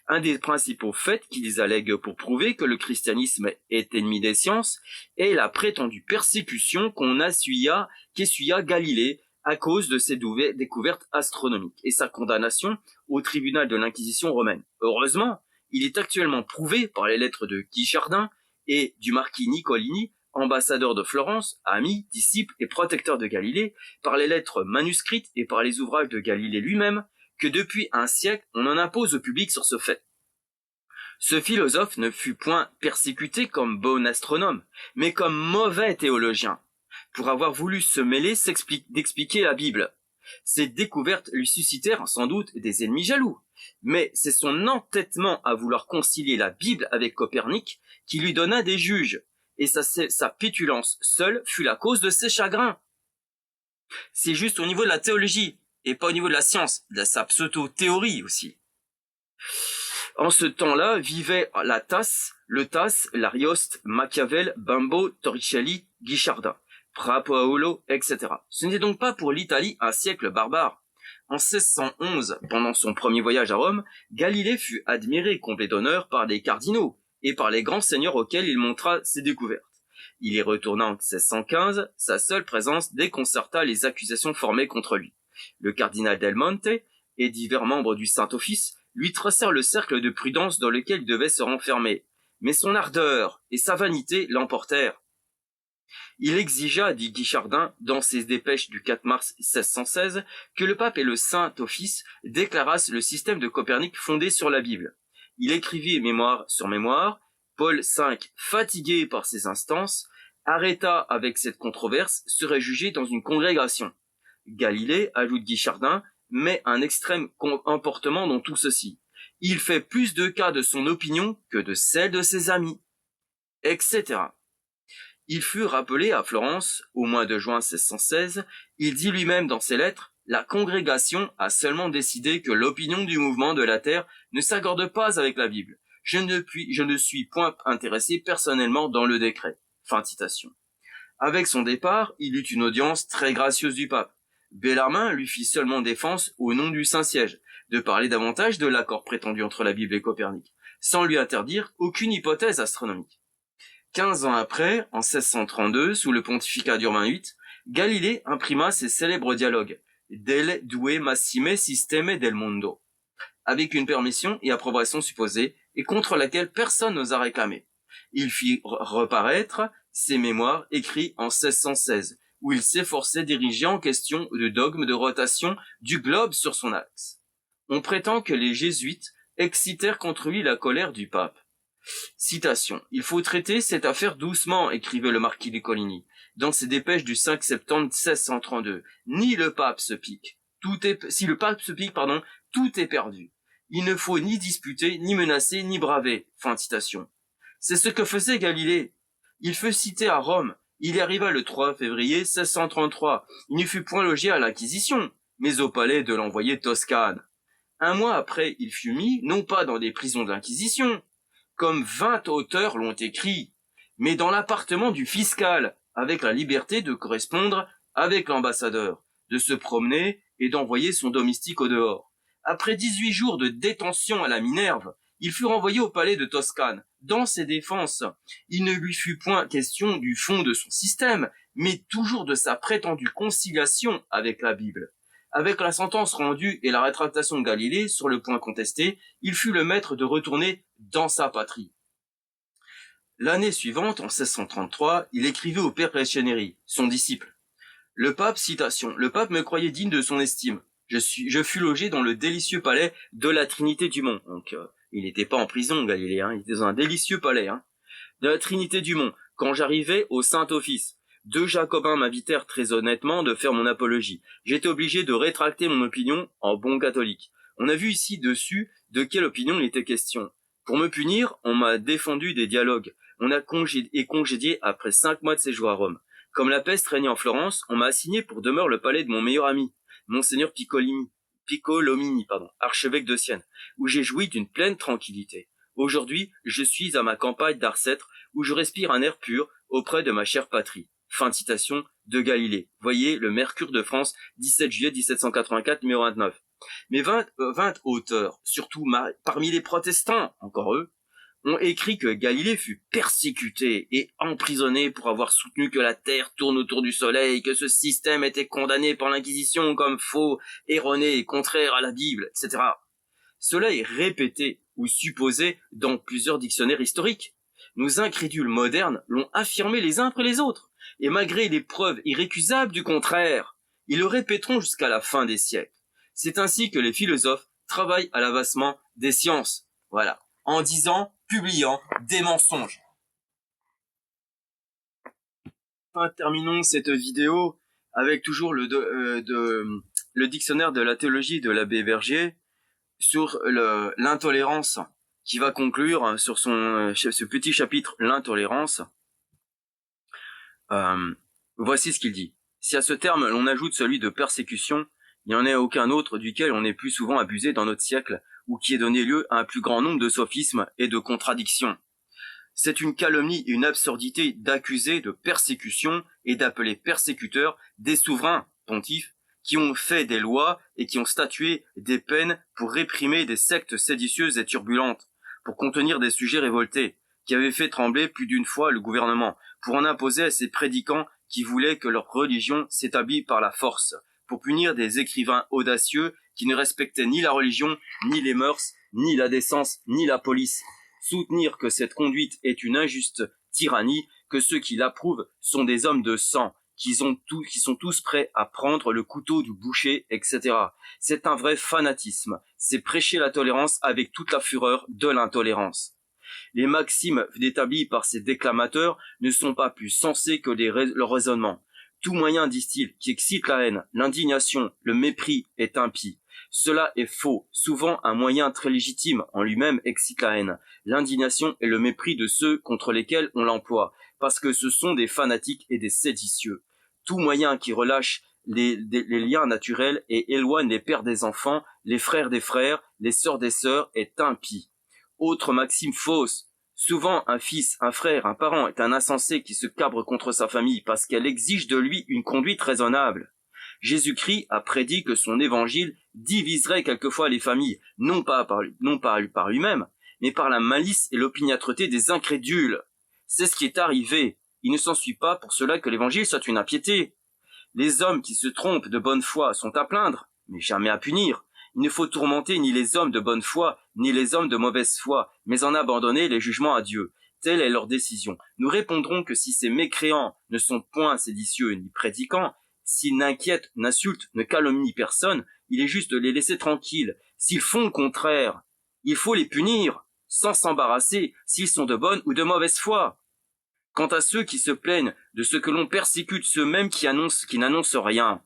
Un des principaux faits qu'ils allèguent pour prouver que le christianisme est ennemi des sciences est la prétendue persécution qu'essuya Galilée à cause de ses découvertes astronomiques et sa condamnation au tribunal de l'Inquisition romaine. Heureusement, il est actuellement prouvé par les lettres de Guichardin et du marquis Niccolini, ambassadeur de Florence, ami, disciple et protecteur de Galilée, par les lettres manuscrites et par les ouvrages de Galilée lui-même, que depuis un siècle, on en impose au public sur ce fait. Ce philosophe ne fut point persécuté comme bon astronome, mais comme mauvais théologien, pour avoir voulu se mêler d'expliquer la Bible. Ces découvertes lui suscitèrent sans doute des ennemis jaloux, mais c'est son entêtement à vouloir concilier la Bible avec Copernic qui lui donna des juges, et sa pétulance seule fut la cause de ses chagrins. C'est juste au niveau de la théologie, et pas au niveau de la science, de sa pseudo-théorie aussi. En ce temps-là vivaient le Tasse, l'Arioste, Machiavel, Bimbo, Torricelli, Guichardin, Fra Paolo, etc. Ce n'était donc pas pour l'Italie un siècle barbare. En 1611, pendant son premier voyage à Rome, Galilée fut admiré, comblé d'honneur par les cardinaux et par les grands seigneurs auxquels il montra ses découvertes. Il y retourna en 1615, sa seule présence déconcerta les accusations formées contre lui. Le cardinal Del Monte et divers membres du Saint-Office lui tracèrent le cercle de prudence dans lequel il devait se renfermer. Mais son ardeur et sa vanité l'emportèrent. Il exigea, dit Guichardin, dans ses dépêches du 4 mars 1616, que le pape et le Saint-Office déclarassent le système de Copernic fondé sur la Bible. Il écrivit mémoire sur mémoire. Paul V, fatigué par ces instances, arrêta avec cette controverse, serait jugé dans une congrégation. Galilée, ajoute Guichardin, met un extrême comportement dans tout ceci. Il fait plus de cas de son opinion que de celle de ses amis, etc. Il fut rappelé à Florence, au mois de juin 1616, il dit lui-même dans ses lettres, la congrégation a seulement décidé que l'opinion du mouvement de la Terre ne s'accorde pas avec la Bible. Je ne suis point intéressé personnellement dans le décret. Fin de citation. Avec son départ, il eut une audience très gracieuse du pape. Bellarmin lui fit seulement défense au nom du Saint-Siège, de parler davantage de l'accord prétendu entre la Bible et Copernic, sans lui interdire aucune hypothèse astronomique. 15 ans après, en 1632, sous le pontificat d'Urbain VIII, Galilée imprima ses célèbres dialogues Del due massime systeme del mondo, avec une permission et approbation supposée, et contre laquelle personne n'osa réclamer. Il fit reparaître ses mémoires écrits en 1616, où il s'efforçait d'ériger en question le dogme de rotation du globe sur son axe. On prétend que les jésuites excitèrent contre lui la colère du pape. Citation. « Il faut traiter cette affaire doucement, écrivait le marquis de Coligny, dans ses dépêches du 5 septembre 1632. Ni le pape se pique. Si le pape se pique, tout est perdu. Il ne faut ni disputer, ni menacer, ni braver. » Fin de citation. C'est ce que faisait Galilée. Il fut cité à Rome. Il y arriva le 3 février 1633. Il ne fut point logé à l'Inquisition, mais au palais de l'envoyé Toscane. Un mois après, il fut mis, non pas dans des prisons d'inquisition, comme 20 auteurs l'ont écrit, mais dans l'appartement du fiscal, avec la liberté de correspondre avec l'ambassadeur, de se promener et d'envoyer son domestique au dehors. Après 18 jours de détention à la Minerve, il fut renvoyé au palais de Toscane. Dans ses défenses, il ne lui fut point question du fond de son système, mais toujours de sa prétendue conciliation avec la Bible. Avec la sentence rendue et la rétractation de Galilée sur le point contesté, il fut le maître de retourner dans sa patrie. L'année suivante, en 1633, il écrivait au père Receneri, son disciple. Le pape, citation, le pape me croyait digne de son estime. Je fus logé dans le délicieux palais de la Trinité du Mont. Donc, il n'était pas en prison, Galilée, hein, il était dans un délicieux palais, hein, de la Trinité du Mont. Quand j'arrivais au Saint-Office, 2 Jacobins m'invitèrent très honnêtement de faire mon apologie. J'étais obligé de rétracter mon opinion en bon catholique. On a vu ici dessus de quelle opinion il était question. Pour me punir, on m'a défendu des dialogues. On a congédié après 5 mois de séjour à Rome. Comme la peste régnait en Florence, on m'a assigné pour demeure le palais de mon meilleur ami, Monseigneur Piccolomini, archevêque de Sienne, où j'ai joui d'une pleine tranquillité. Aujourd'hui, je suis à ma campagne d'Arcêtre, où je respire un air pur auprès de ma chère patrie. Fin de citation de Galilée. Voyez le Mercure de France, 17 juillet 1784, numéro 29. Mais 20 auteurs, surtout parmi les protestants, encore eux, ont écrit que Galilée fut persécuté et emprisonné pour avoir soutenu que la Terre tourne autour du Soleil, que ce système était condamné par l'Inquisition comme faux, erroné et contraire à la Bible, etc. Cela est répété ou supposé dans plusieurs dictionnaires historiques. Nos incrédules modernes l'ont affirmé les uns après les autres, et malgré les preuves irrécusables du contraire, ils le répéteront jusqu'à la fin des siècles. C'est ainsi que les philosophes travaillent à l'avancement des sciences. Voilà. En publiant des mensonges. Enfin, terminons cette vidéo avec toujours le dictionnaire de la théologie de l'abbé Bergier sur l'intolérance, qui va conclure sur ce petit chapitre, l'intolérance. Voici ce qu'il dit. Si à ce terme l'on ajoute celui de persécution, il n'y en a aucun autre duquel on est plus souvent abusé dans notre siècle, ou qui ait donné lieu à un plus grand nombre de sophismes et de contradictions. C'est une calomnie et une absurdité d'accuser de persécution et d'appeler persécuteurs des souverains pontifes qui ont fait des lois et qui ont statué des peines pour réprimer des sectes séditieuses et turbulentes, pour contenir des sujets révoltés, qui avaient fait trembler plus d'une fois le gouvernement, pour en imposer à ces prédicants qui voulaient que leur religion s'établisse par la force, pour punir des écrivains audacieux qui ne respectaient ni la religion, ni les mœurs, ni la décence, ni la police. Soutenir que cette conduite est une injuste tyrannie, que ceux qui l'approuvent sont des hommes de sang, qui sont tous prêts à prendre le couteau du boucher, etc. C'est un vrai fanatisme. C'est prêcher la tolérance avec toute la fureur de l'intolérance. Les maximes établies par ces déclamateurs ne sont pas plus sensées que leur raisonnement. Tout moyen, disent-ils, qui excite la haine, l'indignation, le mépris est impie. Cela est faux. Souvent, un moyen très légitime en lui-même excite la haine, l'indignation et le mépris de ceux contre lesquels on l'emploie, parce que ce sont des fanatiques et des séditieux. Tout moyen qui relâche les liens naturels et éloigne les pères des enfants, les frères des frères, les sœurs des sœurs est impie. Autre maxime fausse. Souvent, un fils, un frère, un parent est un insensé qui se cabre contre sa famille parce qu'elle exige de lui une conduite raisonnable. Jésus-Christ a prédit que son évangile diviserait quelquefois les familles, non pas par lui-même, mais par la malice et l'opiniâtreté des incrédules. C'est ce qui est arrivé. Il ne s'ensuit pas pour cela que l'évangile soit une impiété. Les hommes qui se trompent de bonne foi sont à plaindre, mais jamais à punir. Il ne faut tourmenter ni les hommes de bonne foi, ni les hommes de mauvaise foi, mais en abandonner les jugements à Dieu. Telle est leur décision. Nous répondrons que si ces mécréants ne sont point séditieux ni prédicants, s'ils n'inquiètent, n'insultent, ne calomnient personne, il est juste de les laisser tranquilles. S'ils font le contraire, il faut les punir, sans s'embarrasser s'ils sont de bonne ou de mauvaise foi. Quant à ceux qui se plaignent de ce que l'on persécute, ceux-mêmes qui n'annoncent rien,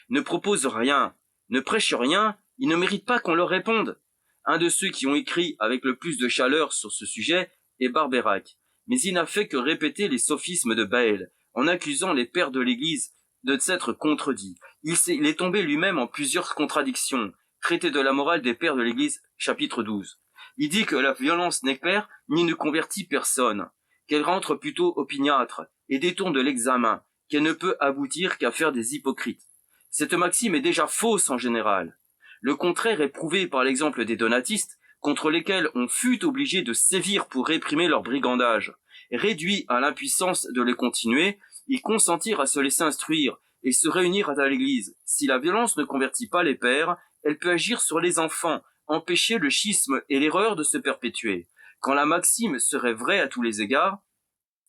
ne proposent rien, ne prêchent rien, ils ne méritent pas qu'on leur réponde. Un de ceux qui ont écrit avec le plus de chaleur sur ce sujet est Barbeyrac, mais il n'a fait que répéter les sophismes de Baël, en accusant les pères de l'Église de s'être contredits. Il est tombé lui-même en plusieurs contradictions, traité de la morale des pères de l'Église, chapitre 12. Il dit que la violence n'éclaire ni ne convertit personne, qu'elle rentre plutôt opiniâtre et détourne de l'examen, qu'elle ne peut aboutir qu'à faire des hypocrites. Cette maxime est déjà fausse en général. Le contraire est prouvé par l'exemple des donatistes, contre lesquels on fut obligé de sévir pour réprimer leur brigandage. Réduits à l'impuissance de les continuer, ils consentirent à se laisser instruire et se réunir à l'Église. Si la violence ne convertit pas les pères, elle peut agir sur les enfants, empêcher le schisme et l'erreur de se perpétuer. Quand la maxime serait vraie à tous les égards,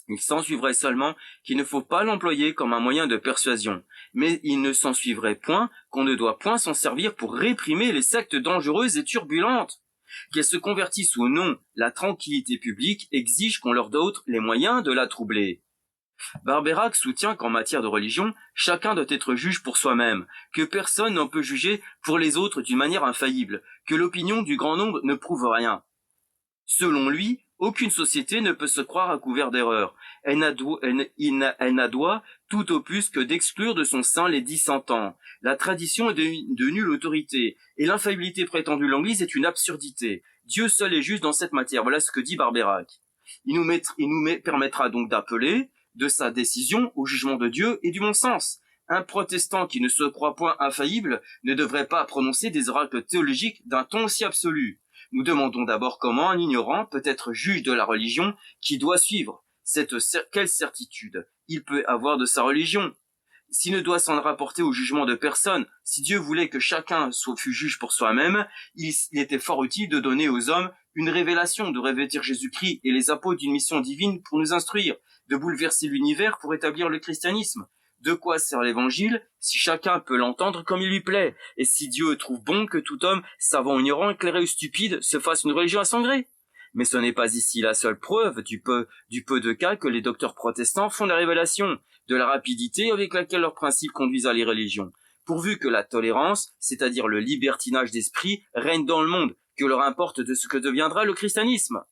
il s'ensuivrait seulement qu'il ne faut pas l'employer comme un moyen de persuasion, mais il ne s'ensuivrait point qu'on ne doit point s'en servir pour réprimer les sectes dangereuses et turbulentes. Qu'elles se convertissent ou non, la tranquillité publique exige qu'on leur donne les moyens de la troubler. Barbeyrac soutient qu'en matière de religion, chacun doit être juge pour soi-même, que personne n'en peut juger pour les autres d'une manière infaillible, que l'opinion du grand nombre ne prouve rien. Selon lui, aucune société ne peut se croire à couvert d'erreur. Elle n'a droit tout au plus que d'exclure de son sein les dissentants. La tradition est de nulle autorité, et l'infaillibilité prétendue de l'Église est une absurdité. Dieu seul est juste dans cette matière. Voilà ce que dit Barbeyrac. Il nous permettra donc d'appeler de sa décision au jugement de Dieu et du bon sens. Un protestant qui ne se croit point infaillible ne devrait pas prononcer des oracles théologiques d'un ton si absolu. Nous demandons d'abord comment un ignorant peut être juge de la religion qu'il doit suivre. Quelle certitude il peut avoir de sa religion? S'il ne doit s'en rapporter au jugement de personne, si Dieu voulait que chacun fût juge pour soi-même, il était fort utile de donner aux hommes une révélation, de revêtir Jésus-Christ et les apôtres d'une mission divine pour nous instruire, de bouleverser l'univers pour établir le christianisme. De quoi sert l'évangile si chacun peut l'entendre comme il lui plaît, et si Dieu trouve bon que tout homme, savant ou ignorant, éclairé ou stupide, se fasse une religion à son gré? Mais ce n'est pas ici la seule preuve du peu de cas que les docteurs protestants font de la révélation, de la rapidité avec laquelle leurs principes conduisent à les religions. Pourvu que la tolérance, c'est-à-dire le libertinage d'esprit, règne dans le monde, que leur importe de ce que deviendra le christianisme.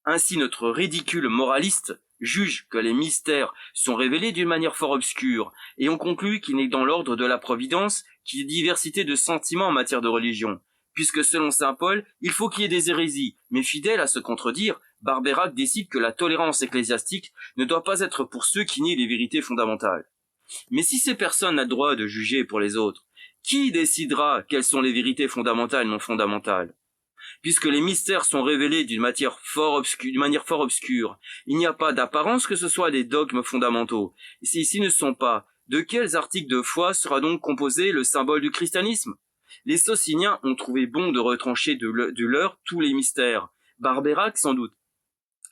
Ainsi notre ridicule moraliste juge que les mystères sont révélés d'une manière fort obscure, et on conclut qu'il n'est dans l'ordre de la providence qu'il y ait diversité de sentiments en matière de religion, puisque selon saint Paul, il faut qu'il y ait des hérésies, mais fidèle à se contredire, Barbeyrac décide que la tolérance ecclésiastique ne doit pas être pour ceux qui nient les vérités fondamentales. Mais si ces personnes n'ont le droit de juger pour les autres, qui décidera quelles sont les vérités fondamentales et non fondamentales? Puisque les mystères sont révélés d'une manière fort obscure, il n'y a pas d'apparence que ce soit des dogmes fondamentaux. Et s'ils ne sont pas, de quels articles de foi sera donc composé le symbole du christianisme? Les Sociniens ont trouvé bon de retrancher de leur tous les mystères. Barbeyrac, sans doute,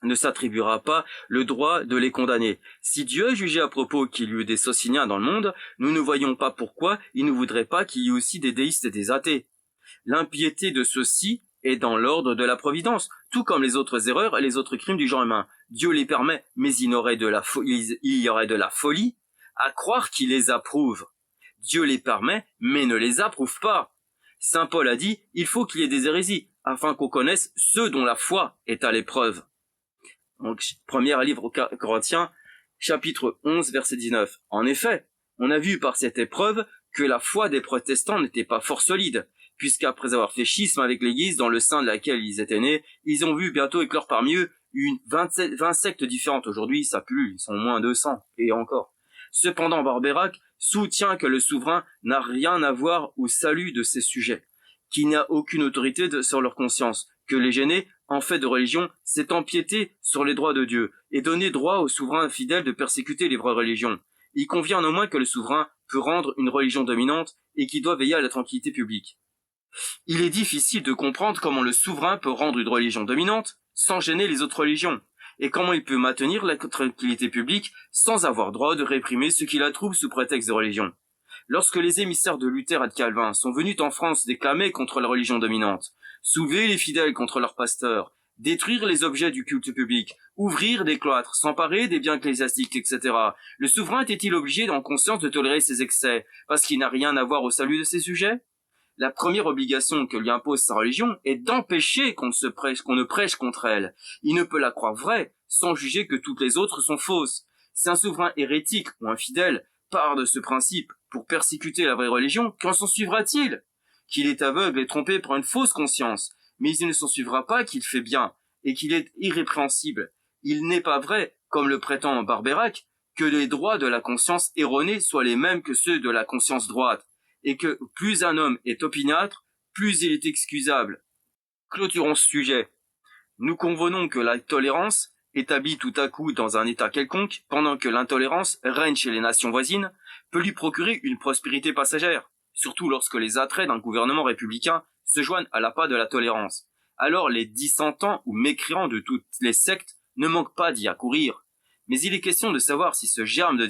ne s'attribuera pas le droit de les condamner. Si Dieu jugeait à propos qu'il y eut des Sociniens dans le monde, nous ne voyons pas pourquoi il ne voudrait pas qu'il y ait aussi des déistes et des athées. L'impiété de ceux-ci est dans l'ordre de la providence, tout comme les autres erreurs et les autres crimes du genre humain. Dieu les permet, mais il y aurait de la folie à croire qu'il les approuve. Dieu les permet, mais ne les approuve pas. Saint Paul a dit, il faut qu'il y ait des hérésies, afin qu'on connaisse ceux dont la foi est à l'épreuve. Donc, premier livre aux Corinthiens, chapitre 11, verset 19. En effet, on a vu par cette épreuve que la foi des protestants n'était pas fort solide, puisqu'après avoir fait schisme avec l'Église dans le sein de laquelle ils étaient nés, ils ont vu bientôt éclore parmi eux 20 sectes différentes. Aujourd'hui, ça pue, ils sont au moins 200, et encore. Cependant, Barbeyrac soutient que le souverain n'a rien à voir au salut de ses sujets, qu'il n'y a aucune autorité sur leur conscience, que les gêner, en fait de religion, c'est empiéter sur les droits de Dieu, et donner droit au souverain fidèle de persécuter les vraies religions. Il convient au moins que le souverain peut rendre une religion dominante, et qu'il doit veiller à la tranquillité publique. Il est difficile de comprendre comment le souverain peut rendre une religion dominante sans gêner les autres religions, et comment il peut maintenir la tranquillité publique sans avoir droit de réprimer ceux qui la trouvent sous prétexte de religion. Lorsque les émissaires de Luther et de Calvin sont venus en France déclamer contre la religion dominante, soulever les fidèles contre leurs pasteurs, détruire les objets du culte public, ouvrir des cloîtres, s'emparer des biens ecclésiastiques, etc., le souverain était-il obligé en conscience de tolérer ces excès, parce qu'il n'a rien à voir au salut de ses sujets? La première obligation que lui impose sa religion est d'empêcher qu'on ne prêche contre elle. Il ne peut la croire vraie, sans juger que toutes les autres sont fausses. Si un souverain hérétique ou infidèle part de ce principe pour persécuter la vraie religion, qu'en s'en suivra-t-il? qu'il est aveugle et trompé par une fausse conscience, mais il ne s'en suivra pas qu'il fait bien, et qu'il est irrépréhensible. Il n'est pas vrai, comme le prétend Barbeyrac, que les droits de la conscience erronée soient les mêmes que ceux de la conscience droite, et que plus un homme est opiniâtre, plus il est excusable. Clôturons ce sujet. Nous convenons que la tolérance, établie tout à coup dans un État quelconque, pendant que l'intolérance règne chez les nations voisines, peut lui procurer une prospérité passagère, surtout lorsque les attraits d'un gouvernement républicain se joignent à l'appât de la tolérance. Alors les dissentants ou mécréants de toutes les sectes ne manquent pas d'y accourir. Mais il est question de savoir si ce germe de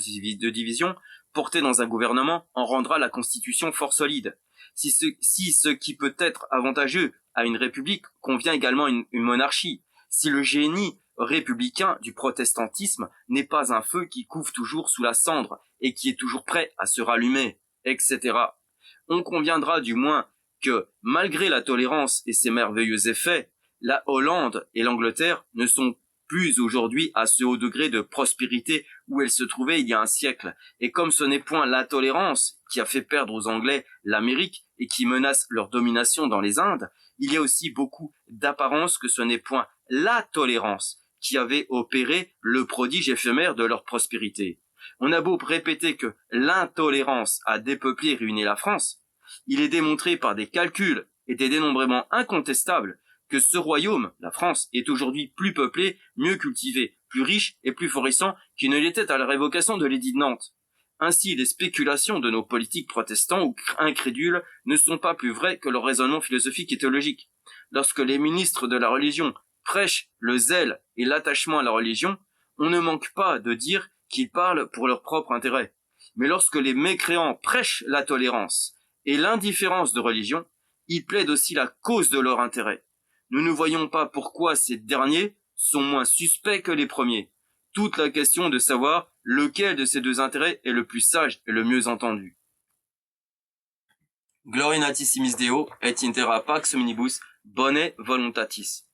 division, porté dans un gouvernement, en rendra la constitution fort solide. Si ce qui peut être avantageux à une république convient également à une monarchie. Si le génie républicain du protestantisme n'est pas un feu qui couve toujours sous la cendre et qui est toujours prêt à se rallumer, etc. On conviendra du moins que, malgré la tolérance et ses merveilleux effets, la Hollande et l'Angleterre ne sont plus aujourd'hui à ce haut degré de prospérité où elles se trouvaient il y a un siècle. Et comme ce n'est point l'intolérance qui a fait perdre aux Anglais l'Amérique et qui menace leur domination dans les Indes, il y a aussi beaucoup d'apparence que ce n'est point la tolérance qui avait opéré le prodige éphémère de leur prospérité. On a beau répéter que l'intolérance a dépeuplé et ruiné la France, il est démontré par des calculs et des dénombrements incontestables que ce royaume, la France, est aujourd'hui plus peuplé, mieux cultivé, plus riche et plus florissant qu'il ne l'était à la révocation de l'édit de Nantes. Ainsi, les spéculations de nos politiques protestants ou incrédules ne sont pas plus vraies que leur raisonnement philosophique et théologique. Lorsque les ministres de la religion prêchent le zèle et l'attachement à la religion, on ne manque pas de dire qu'ils parlent pour leur propre intérêt. Mais lorsque les mécréants prêchent la tolérance et l'indifférence de religion, ils plaident aussi la cause de leur intérêt. Nous ne voyons pas pourquoi ces derniers sont moins suspects que les premiers. Toute la question de savoir lequel de ces deux intérêts est le plus sage et le mieux entendu. Gloria natissimis Deo et intera pax omnibus bone voluntatis.